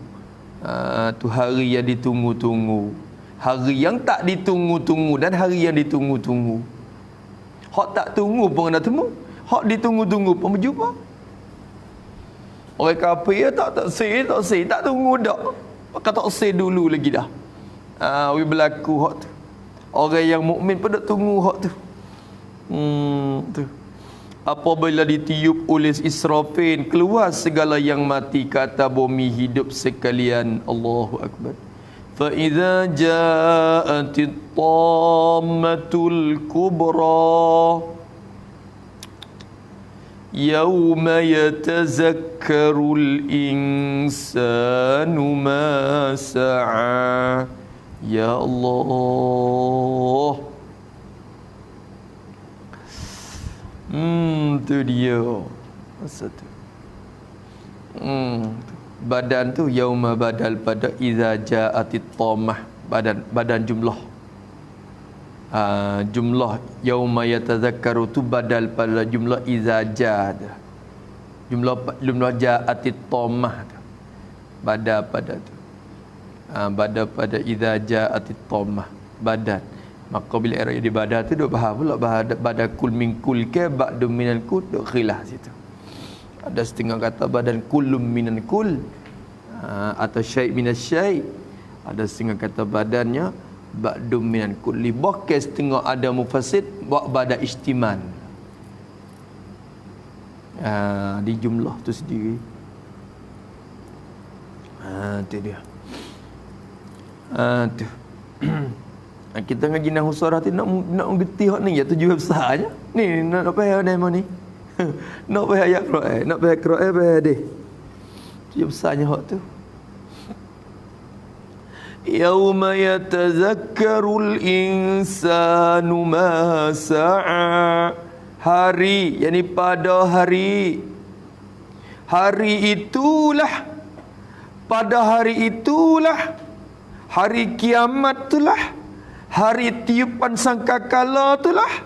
tu hari yang ditunggu-tunggu. Hari yang tak ditunggu-tunggu dan hari yang ditunggu-tunggu. Hak tak tunggu pun kena temu. Hak ditunggu-tunggu pun berjumpa. Orang kafir tak say, tak tunggu dak. Maka tak say dulu lagi dah. Berlaku hak tu. Orang yang mukmin pun tak tunggu hak tu. Tu. Apabila ditiup oleh Israfil, keluar segala yang mati ke atas bumi, hidup sekalian. Allahu Akbar. Fa idza ja'atit tammatul kubra yauma yatazakkarul insanu ma sa'a. Ya Allah. Tu dia. Masa tu. Badan tu yauma badal pada iza ja'atit tamah. Badan jumlah. Jumlah yauma yatazakkaru tu badal pada jumlah iza ja'ad. Jumlah ja'atit tamah tu. Badan pada tu. Badan pada iza ja'atit tamah. Badan. Maka bila era di badan tu duk faham pula badan kul min kul ke ba'dum minal kul duk khilaf situ. Ada setengah kata badan kullum minan kul atau syai' minas syai'. Ada setengah kata badannya ba'dum minan kulli. Bahkan setengah ada mufassir buat badan istiman. Di jumlah tu sendiri. Tu dia. Tu. Kita ngaji nahwu surah tu nak mengerti hak ni ya tujuh besarnya. Ni nak payah nama ni. Nak payah ayat Quran, nak payah Quran payah hadis. Tujuh besarnya hak tu. Yauma yatazakkarul insanu ma sa'a. Hari, yakni pada hari. Hari itulah, pada hari itulah, hari kiamat itulah, hari tiupan sangkakala itulah,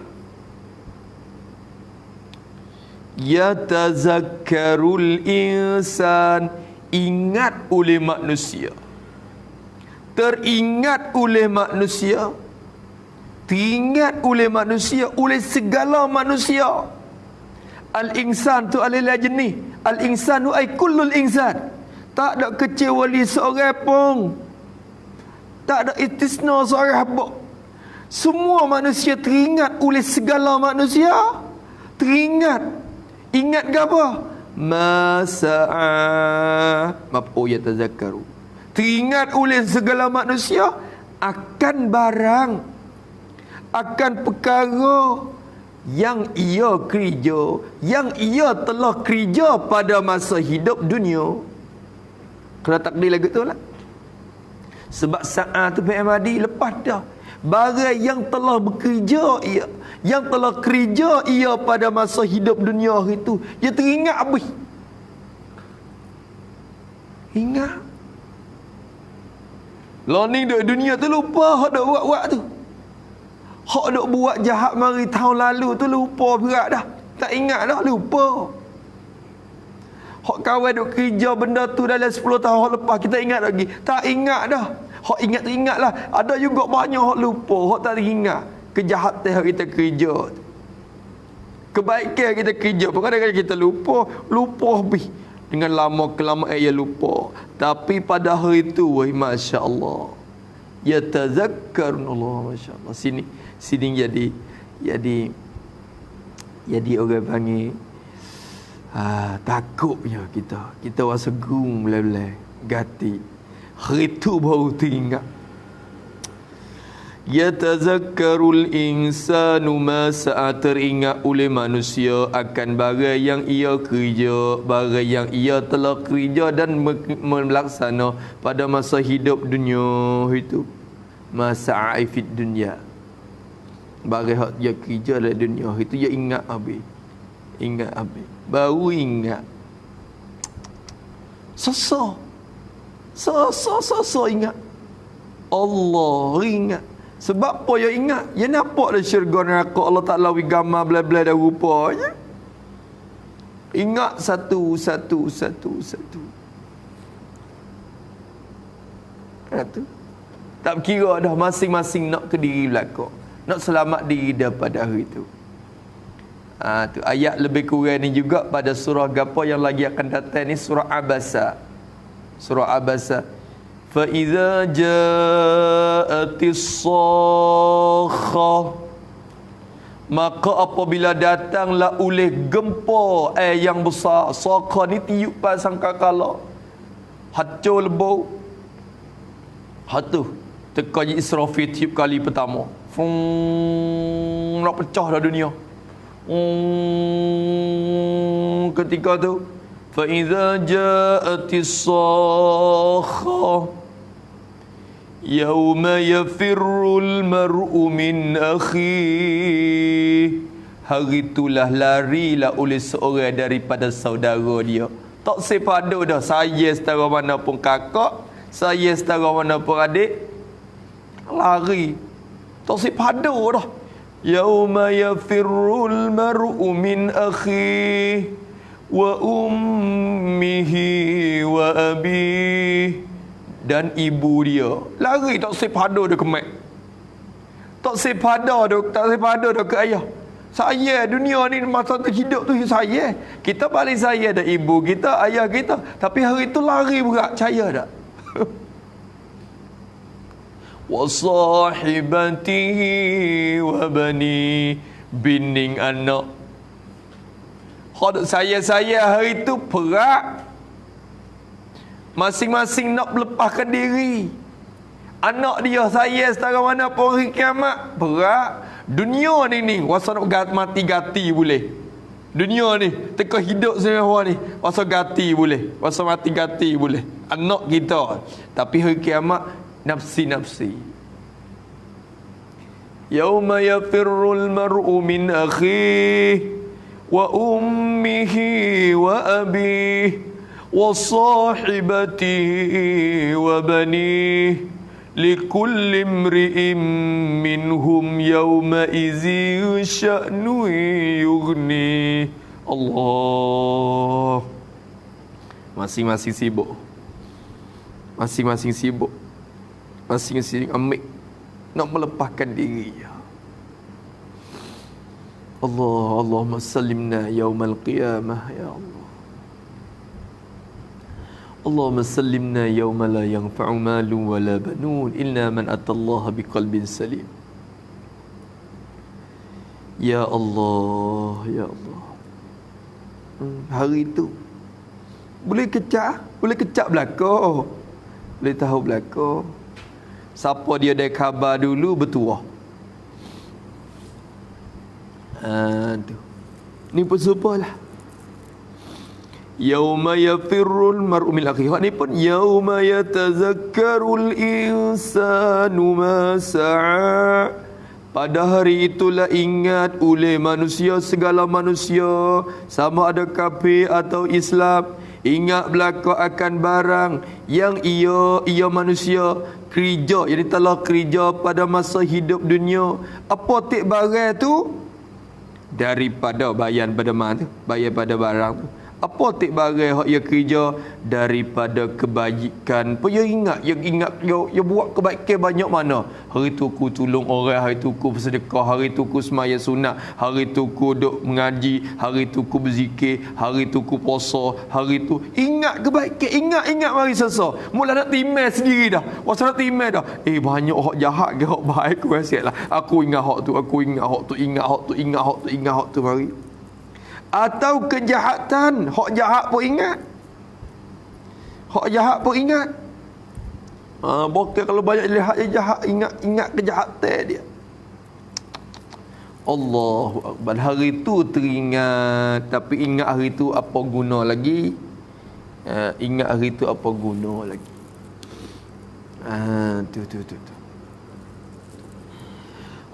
yatazakkarul insan, ingat oleh manusia, teringat oleh manusia, teringat oleh manusia, oleh segala manusia. Al-insan tu alilai jenis. Al-insanu ay kullul insan. Tak ada kecuali seorang pun. Tak ada istisna seorang hamba. Semua manusia teringat oleh segala manusia. Teringat. Ingat ke apa? Masa'a. Maf'ul yatazakkaru. Teringat oleh segala manusia akan barang, akan perkara yang ia kerja, yang ia telah kerja pada masa hidup dunia. Kalau takdir lagu tu lah. Sebab saat tu PMAD lepas dah. Barang yang telah bekerja ia, yang telah kerja ia pada masa hidup dunia itu, dia teringat habis. Ingat. Learning duk dunia tu lupa hak duk buat tu. Hak duk buat jahat mari tahun lalu tu lupa berat dah. Tak ingat dah, lupa. Hak kawan duk kerja benda tu dalam 10 tahun lepas kita ingat lagi. Tak ingat dah. Hak ingat lah. Ada juga banyak hak lupa, hak tak ingat. Kejahatan yang kita kerja. Kebaikan kita kerja. Kadang-kadang kita lupa habis. Dengan lama kelamaan ia lupa. Tapi pada hari itu, masya-Allah. Yatazakkarun Allah, masya-Allah. Sini jadi orang panggil takutnya kita rasa gerung belai-belai gati. Hari itu baru teringat. Yatazakkarul insanu ma sa'a, teringat oleh manusia akan barang yang ia kerja, barang yang ia telah kerja dan melaksana pada masa hidup dunia itu. Masa'a fid dunya, barang hak dia kerja dalam dunia itu dia ingat habis. Ingat habis. Baru ingat. Sasa ingat. Allah ingat. Sebab apa dia ingat? Dia nampak dah syurga neraka Allah Ta'ala wi gambar bela-bela dah rupanya. Ingat satu. Satu. Tak kira dah masing-masing nak ke diri belakang. Nak selamat diri daripada hari itu. Tu ayat lebih kurang ni juga pada surah gapo yang lagi akan datang ni, surah Abasa. Surah Abasa. Fa iza ja'atis sakhah, maka apabila datanglah oleh gempa yang besar. Sakhah ni tiupan sangkakala, hancur lebau. Hatu teka Israfil tiup kali pertama. Nak pecah dah dunia. Ketika tu fa iza ja'atis sakhah, Yauma yafirrul mar'u min akhi. Hari itulah larilah oleh seorang daripada saudara dia. Tak sepada dah saya setara mana pun kakak, saya setara mana pun adik, lari. Tak sepada dah. Yauma yafirrul mar'u min akhi wa ummihi wa abi. Dan ibu dia lari, tak sepada dah ke mak. Tak sepada dah ke ayah. Saya dunia ni masa tu hidup tu saya. Kita balik saya dah ibu kita, ayah kita. Tapi hari tu lari berat, percaya tak? Wa sahibatihi wa bani. Bining anak. Hak saya hari tu perak. Masing-masing nak melepaskan diri. Anak dia saya setara mana pun hari kiamat berat. Dunia ni wasa nak mati-gati boleh. Dunia ni teka hidup semua ni wasa gati boleh, wasa mati-gati boleh. Anak kita. Tapi hari kiamat nafsi-nafsi. Yauma yafirrul mar'u min akhihi wa ummihi wa abihi wa sahibatihi wa banihi likulli imri'in minhum yawma izi sya'nu yughni. Allah. Masing-masing sibuk. Masing-masing sibuk. Masing-masing ambil nak melepaskan diri. Allah, Allahumma sallimna yaumal qiyamah ya Allah. Allahumma sallimna yawma la yanfa'u malun wa la banun illa man atallaha biqalbin salim. Ya Allah, ya Allah. Hari itu boleh kecak belaka. Boleh tahu belaka. Siapa dia ada khabar dulu bertuah. Tu. Ni pun serupalah. Yauma yafirrul mar'u min akhihi. Ni pun yauma yatazakkarul insanu ma sa'a. Pada hari itulah ingat oleh manusia, segala manusia, sama ada kafir atau Islam, ingat belaka akan barang yang ia manusia kerja, jadi telah kerja pada masa hidup dunia. Apa tik barang tu? Daripada bayan pada mana tu? Bayan pada barang tu. Apa tik barang hak ia kerja daripada kebajikan. Apa ia ingat, ia buat kebaikan banyak mana. Hari tu ku tolong orang, hari tu ku bersedekah, hari tu ku semaya sunat, hari tu ku duk mengaji, hari tu ku berzikir, hari tu ku puasa, hari tu ingat kebaikan, ingat mari sesa. Mula nak timbang sendiri dah. Wasa nak timbang dah. Banyak hak jahat ke hak baik ku rasiatlah. Aku ingat hak tu, ingat hak tu mari. Atau kejahatan, hak jahat pun ingat. Bokeh kalau banyak lihat dia jahat, ingat kejahatan dia. Allahu Akbar. Hari tu teringat, tapi ingat hari tu apa guna lagi? Ingat hari tu apa guna lagi? Tu.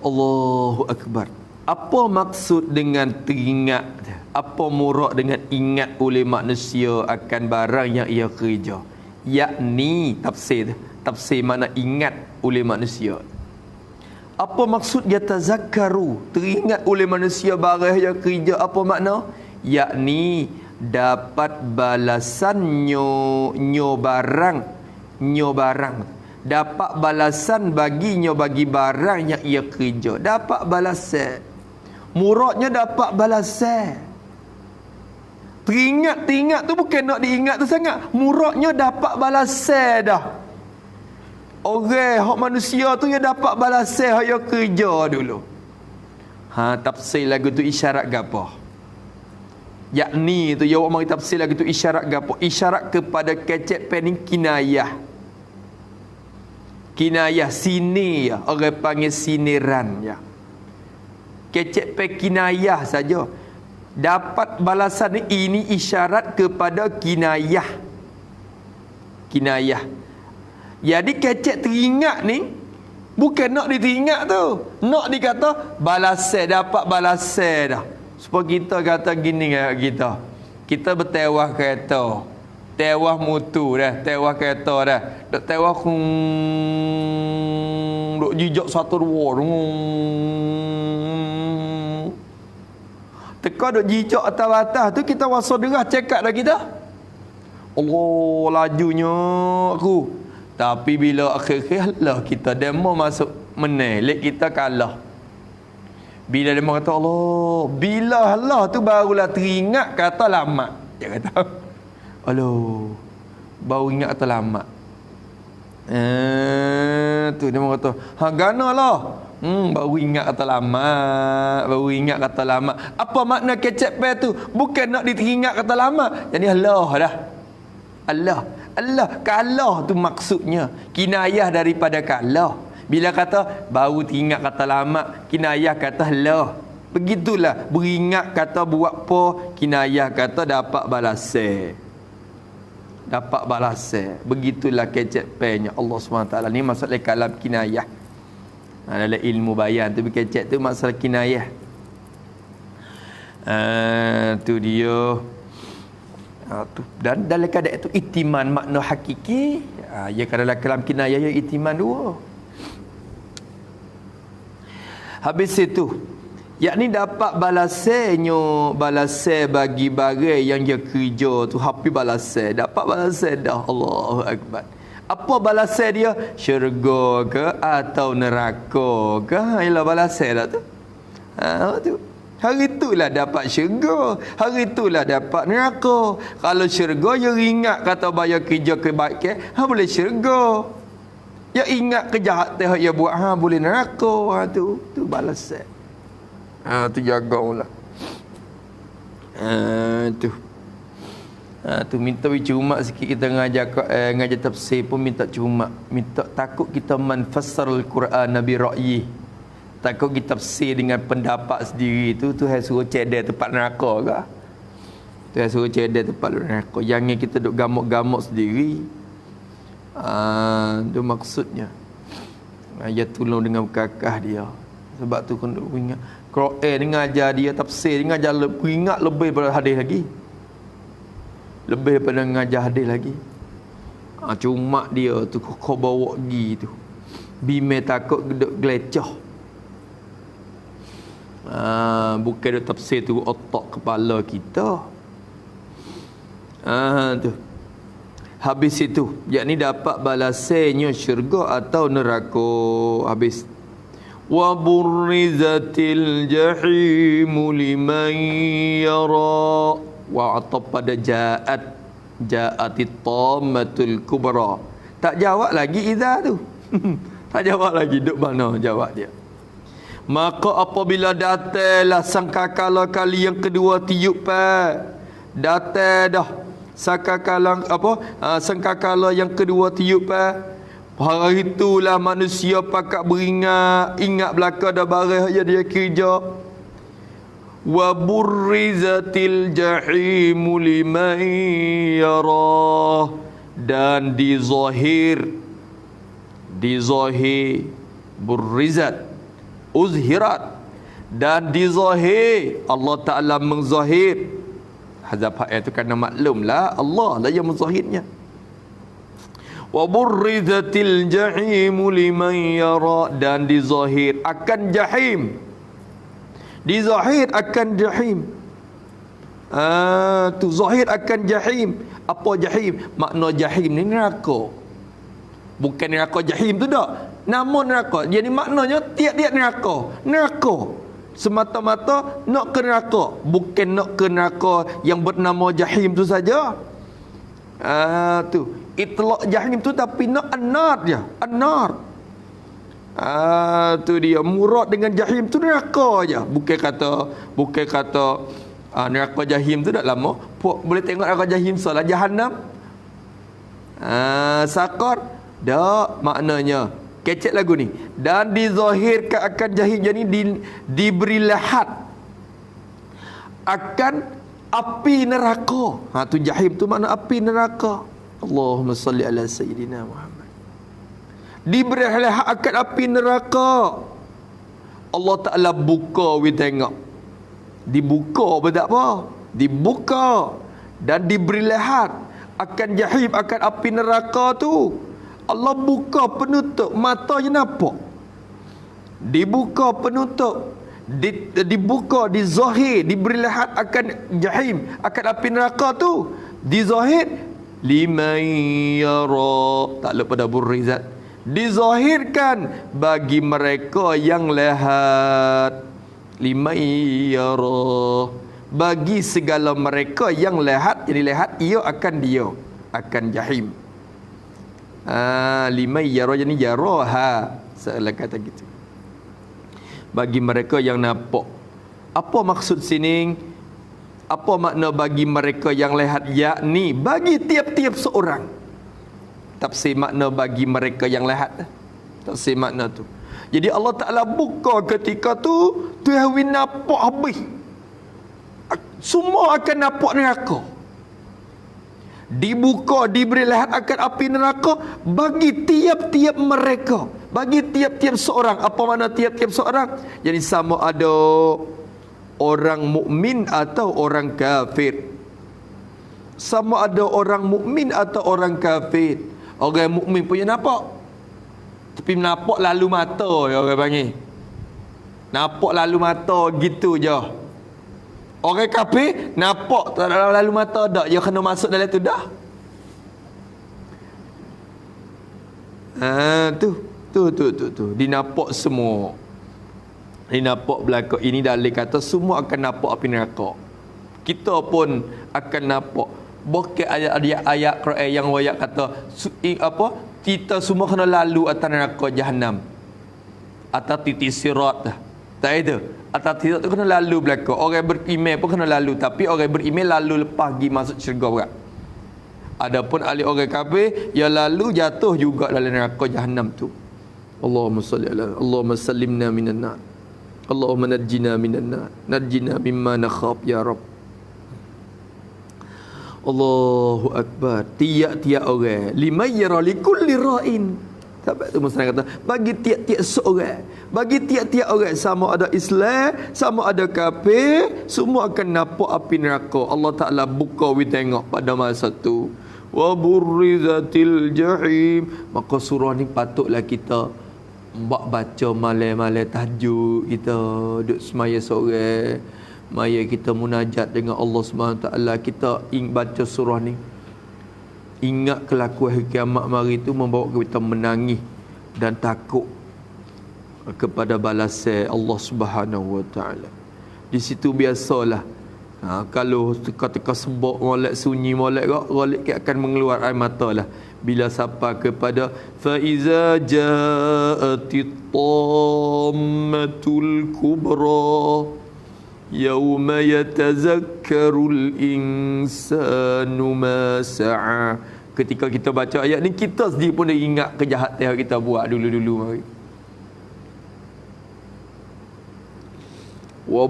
Allahu Akbar. Apa maksud dengan teringat? Apa murak dengan ingat oleh manusia akan barang yang ia kerja? Yakni tafsir mana ingat oleh manusia. Apa maksud yatazakkaru? Teringat oleh manusia barang yang kerja, apa makna? Yakni dapat balasan nyo barang. Dapat balasan bagi barang yang ia kerja. Dapat balasan. Muradnya dapat balasan. Teringat tu bukan nak diingat tu sangat. Muradnya dapat balasan dah. Orang hak manusia tu yang dapat balasan hak yang kerja dulu. Tafsir lagu tu isyarat gapo? Yakni tu ya mari tafsir lagu tu isyarat gapo? Isyarat kepada kecek pening kinayah. Kinayah sini ya, orang panggil siniran ya. Kecek pe kinayah saja. Dapat balasan ini isyarat kepada kinayah. Jadi kecek teringat ni bukan nak diteringat tu, nak dikata balasai, dapat balasai dah. Supaya kita kata gini kat kita bertewah kereta, tewah mutu dah, tewah kereta dah, dok tewah dok jijak satu dua teka dok jijak atas-atas tu, kita wasa derah cekak dah kita. Allah lajunya aku. Tapi bila akhir-akhir lah kita demo masuk menelek, kita kalah. Bila demo kata Allah, bila Allah tu barulah teringat kata lama. Dia kata, aduh, baru ingat kata lama. Tu demo kata, gana lah. Baru ingat kata lama, baru ingat kata lama. Apa makna kecep tu? Bukan nak diteringat kata lama. Jadi Allah dah. Allah kalah tu maksudnya, kinayah daripada kalah. Bila kata baru teringat kata lama, kinayah kata Allah. Begitulah, beringat kata buat apa, kinayah kata dapat balasai. Dapat balasai. Begitulah kecek-nya Allah SWT. Ni masalah kalam kinayah. Dalam ilmu bayan tu kecek tu masalah kinayah. Tu dia. Dan dalam keadaan itu itiman makna hakiki, ya dalam kalam kinayah ya itiman dua. Habis itu, yakni dapat balasainya, balasai bagi bagai yang dia kerja tu, happy balasai, dapat balasai dah. Allahu akbar. Apa balasai dia? Syurga ke atau neraka ke? Ialah balasai dah tu. Tu. Hari itulah dapat syurga, hari itulah dapat neraka. Kalau syurga ya ingat kata bayar kerja kebaikan, boleh syurga. Ya ingat kejahatan ya buat, boleh neraka. Tu balasan. Tu jagalah. Tu minta cuma sikit kita ngajar tafsir pun minta cuma, minta takut kita manfassarul Quran nabi ra'yi. Takut kita tafsir dengan pendapat sendiri tu Tuhan suruh cedek tempat neraka ke? Tuhan suruh cedek tempat neraka. Jangan kita duk gamuk-gamuk sendiri. Tu maksudnya. Dia tolong dengan kakah dia. Sebab tu kena ingat Quran dia ngajar dia tafsir, dia ngajar ingat lebih daripada hadis lagi. Lebih daripada ngajar hadis lagi. Cuma dia tu kau bawa pergi tu. Bime takut duk gelecah. Bukan duk tafsir tu otak kepala kita. Tu. Habis itu, yakni dapat balasainya syurga atau neraka. Habis. Wa burrizatil jahimu liman yara. Wa atap pada ja'atit tammatul kubra. Tak jawab lagi idza tu. Tak jawab lagi, duk mana jawab dia. Maka apabila datanglah sangkakala kali yang kedua tiup datang dah sangkakala sangkakala yang kedua tiup hari itulah manusia pakat beringat, ingat belaka dah barang yang dia kerja. Wa burrizatil jahimu liman yara. Dan di zahir burrizat uzhirat, dan di zahir Allah Ta'ala menzahir. Hazaf ayat itu kerana maklumlah Allah lah yang menzahirnya. Wa burrizatil jahimu liman yara. Dan di zahir akan jahim, di zahir akan jahim. Tu zahir akan jahim. Apa jahim? Makna jahim ni neraka. Bukan neraka jahim tu tak. Nama neraka. Jadi maknanya tiap-tiap neraka. Neraka. Semata-mata nak ke neraka. Bukan nak ke neraka yang bernama jahim tu saja. Tu. Itlaq jahim tu tapi nak an-nar dia. An-nar. Tu dia. Murad dengan jahim tu neraka aja. Bukan kata neraka jahim tu dah lama. Boleh tengok neraka jahim salah Jahannam. Sakar. Tak, maknanya kecek lagu ni. Dan dizahirkan akan jahim, jadi diberi lahat akan api neraka. Tu jahim tu makna api neraka. Allahumma salli ala sayyidina Muhammad. diberi hak akan api neraka. Allah Ta'ala buka we tengok. Dibuka apa tak apa? Dibuka dan diberi lihat akan jahim, akan api neraka tu. Allah buka penutup, mata je nampak. Dibuka penutup, dibuka, di zahir, diberi lihat akan jahim, akan api neraka tu. Di zahir, liman yara, tak lupa pada burrizat, dizahirkan bagi mereka yang lihat. Liman yara, bagi segala mereka yang lihat, jadi lihat ia akan dia, akan jahim. Liman yara, jadi yaraha, salah kata gitu. Bagi mereka yang nampak. Apa maksud sini? Apa makna bagi mereka yang lihat? Yakni bagi tiap-tiap seorang. Tafsir makna bagi mereka yang lihat. Tafsir makna tu. Jadi Allah Ta'ala buka ketika tu, Tuhan nampak habis. Semua akan nampak neraka. Dibuka, diberi lihat akan api neraka bagi tiap-tiap mereka, bagi tiap-tiap seorang. Apa makna tiap-tiap seorang? Jadi sama ada orang mukmin atau orang kafir. Sama ada orang mukmin atau orang kafir. Orang mukmin punya nampak, tapi nampak lalu mata ya orang panggil. Nampak lalu mata gitu je. Orang kafir nampak tak ada lalu mata dak, dia kena masuk dalam tu dah. Tu. Dinampak semua. Dinampak belakang. Ini dalil kata semua akan nampak api neraka. Kita pun akan nampak. Bukan ayat Quran yang wayak kata kita semua kena lalu atas neraka Jahannam. Atas titik sirat. Tak ada. Atas titik tu kena lalu belakang. Orang beriman pun kena lalu, tapi orang beriman lalu lepas pergi masuk syurga berat. Adapun ahli orang kafir, ya lalu jatuh juga dalam neraka Jahannam tu. Allahumma salli ala, Allahumma sallimna minan nar. Allahumma najjina minan nar. Najjina mimma nakhaf ya Rabb. Allahu akbar. Tiap-tiap orang, liman yara likulli ra'in. Sahabat tu Musa kata, bagi tiap-tiap seorang, bagi tiap-tiap orang, sama ada Islam, sama ada kafir, semua akan nampak api neraka. Allah Ta'ala buka we tengok pada masa tu. Wa burrizatil jahim. Maka surah ni patutlah kita baca malam-malam tahajud, kita duduk semaya sore, maya kita munajat dengan Allah SWT. Kita baca surah ni, ingat kelakuan hari kiamat mari itu membawa kita menangis dan takut kepada balasan Allah Subhanahu Wa Taala. Di situ biasalah kalau teka-teka sebab molek sunyi molek gak akan mengeluar air mata lah bila sampai kepada fa iza ja'atit tammatul kubra yauma yatazakkarul insanu ma sa'a. Ketika kita baca ayat ni, kita sendiri pun dah ingat kejahatan yang kita buat dulu-dulu mari. Wa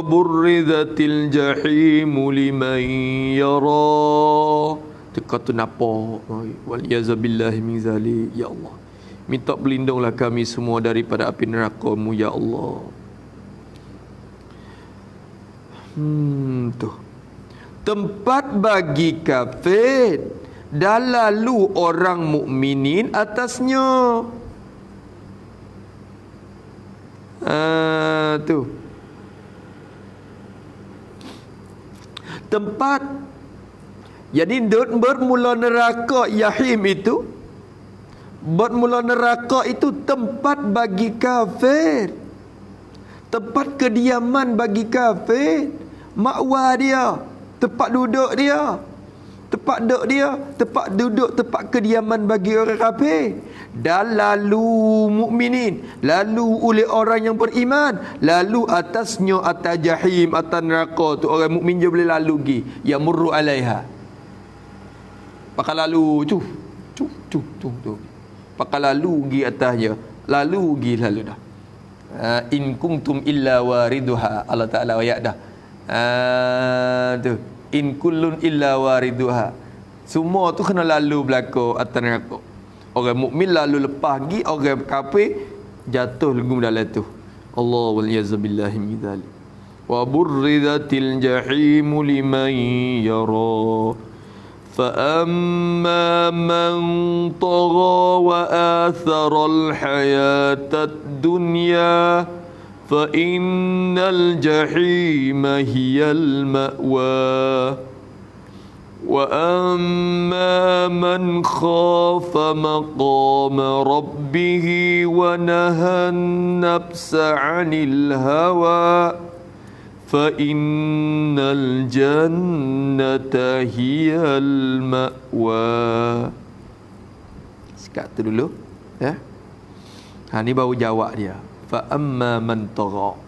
burrizatil jahim liman yara. Teka tu nampak. Wal yazabillahi min zalik. Ya Allah, minta berlindunglah kami semua daripada api neraka-Mu ya Allah. Tu tempat bagi kafir dan lalu orang mukminin atasnya. Tu tempat. Jadi bermula neraka Yahim itu, bermula neraka itu tempat bagi kafir, tempat kediaman bagi kafir, makwa dia, tempat duduk dia, tempat duduk dia, tempat duduk, tempat kediaman bagi orang kafir. Dan lalu mukminin, lalu oleh orang yang beriman, lalu atasnya atas jahim, atas neraka tu orang mukmin je boleh lalu gi, ya murru alaiha. Pakai lalu tu pakai lalu gi atasnya, lalu gi lalu dah. In kuntum illa wariduha, Allah Taala ayat dah. Tu in kullun illa wariduha, semua tu kena lalu belaka atas neraka. Orang mukmin lalu lepas pergi, orang kafir jatuh legum dalam tu. Allah wal yazabillahi min dzalik. Wa burridatil jahim liman yara. فأما من طغى وآثر الحياة الدنيا فإن الجحيم هي المأوى وأما من خاف مقام ربه ونهى النفس عن الهوى فإن الجنة هي المأوى. Sekat tu dulu ya. Ni baru jawab dia. Fa amma man tagha.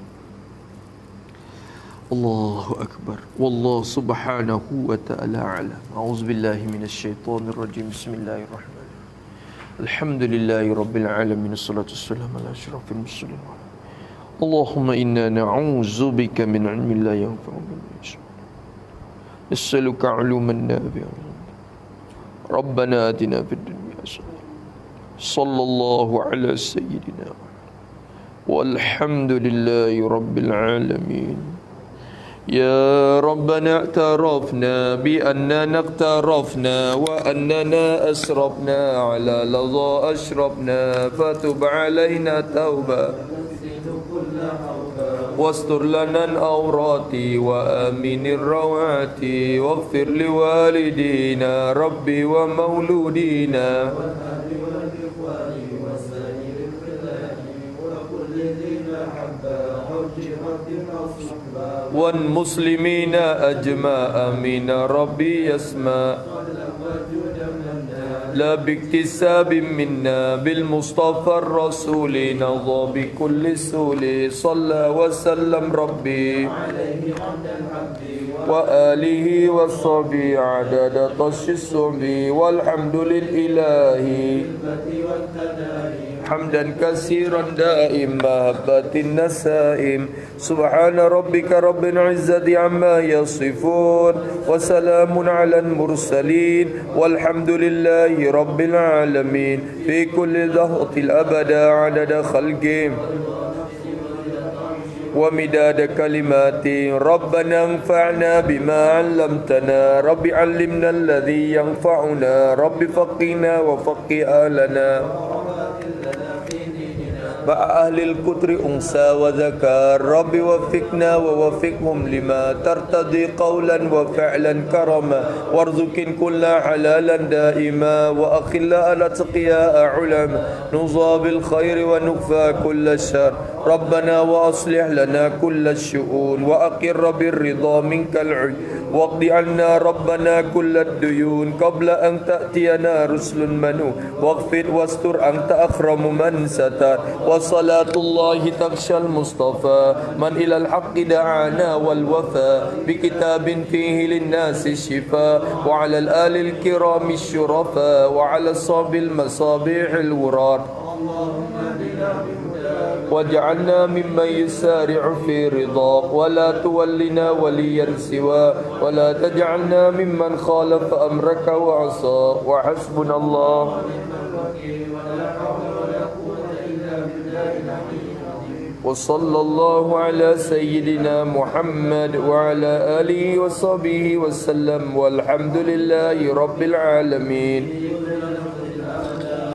Allahu akbar. Wallahu subhanahu wa ta'ala a'lam. A'udzubillahi minasyaitonir rajim. Bismillahirrahmanirrahim. Alhamdulillahi rabbil alamin. Wassalatu wassalamu ala asyrafil mursalin. Allahumma inna na'udzu bika min ilmin la yanfa'u nas'aluka 'uluman nafi'an. Rabbana atina fid dunya hasanah. Sallallahu ala sayyidina walhamdulillahi rabbil alamin. Ya Rabbana i'tarafna bi annana iqtarafna wa annana asrafna ala ladha ashrafna fatub alaina tauba واستر لنا الأورات وآمن الروعات واغفر لوالدينا ربي ومولودينا والمسلمين أجمع آمين ربي يسمع لا باكتساب منا بالمصطفى الرسول نضى بكل سول صلى وسلم ربي وآله وصحبه عدد طش الصبي والحمد لله حمدا كثيرا دائم محبة النسائم سبحان ربك رب العزة عما يصفون وسلام على المرسلين والحمد لله رب العالمين في كل لحظة الأبد عدد خلقهم ومداد كلماتي ربنا انفعنا بما علمتنا رب علمنا الذي ينفعنا رب فقنا وفق أهلنا مع أهل الكتر أنثى وذكر رب وفقنا ووفقهم لما ترتضي قولا وفعلا كرما وارزق كل حلالا دائما وأخلا على تقياء علما نصاب بالخير ونكفى كل الشر ربنا وأصلح لنا كل الشؤون وأقر بالرضا منك العجب واقض عنا ربنا كل الديون قبل أن تأتينا رسل منو واغفر واستر أنت أكرم من ستر وصلاة الله تغشى المصطفى من إلى الحق دعانا والوفاء بكتاب فيه للناس الشفاء وعلى الآل الكرام الشرفاء وعلى الصحب المصابيح الوراد واجعلنا ممن يسارع في رضاك ولا تولنا وليا سواك ولا تجعلنا ممن خالف أمرك وعصاك وحسبنا الله وصلى الله على سيدنا محمد وعلى آله وصحبه وسلم والحمد لله رب العالمين.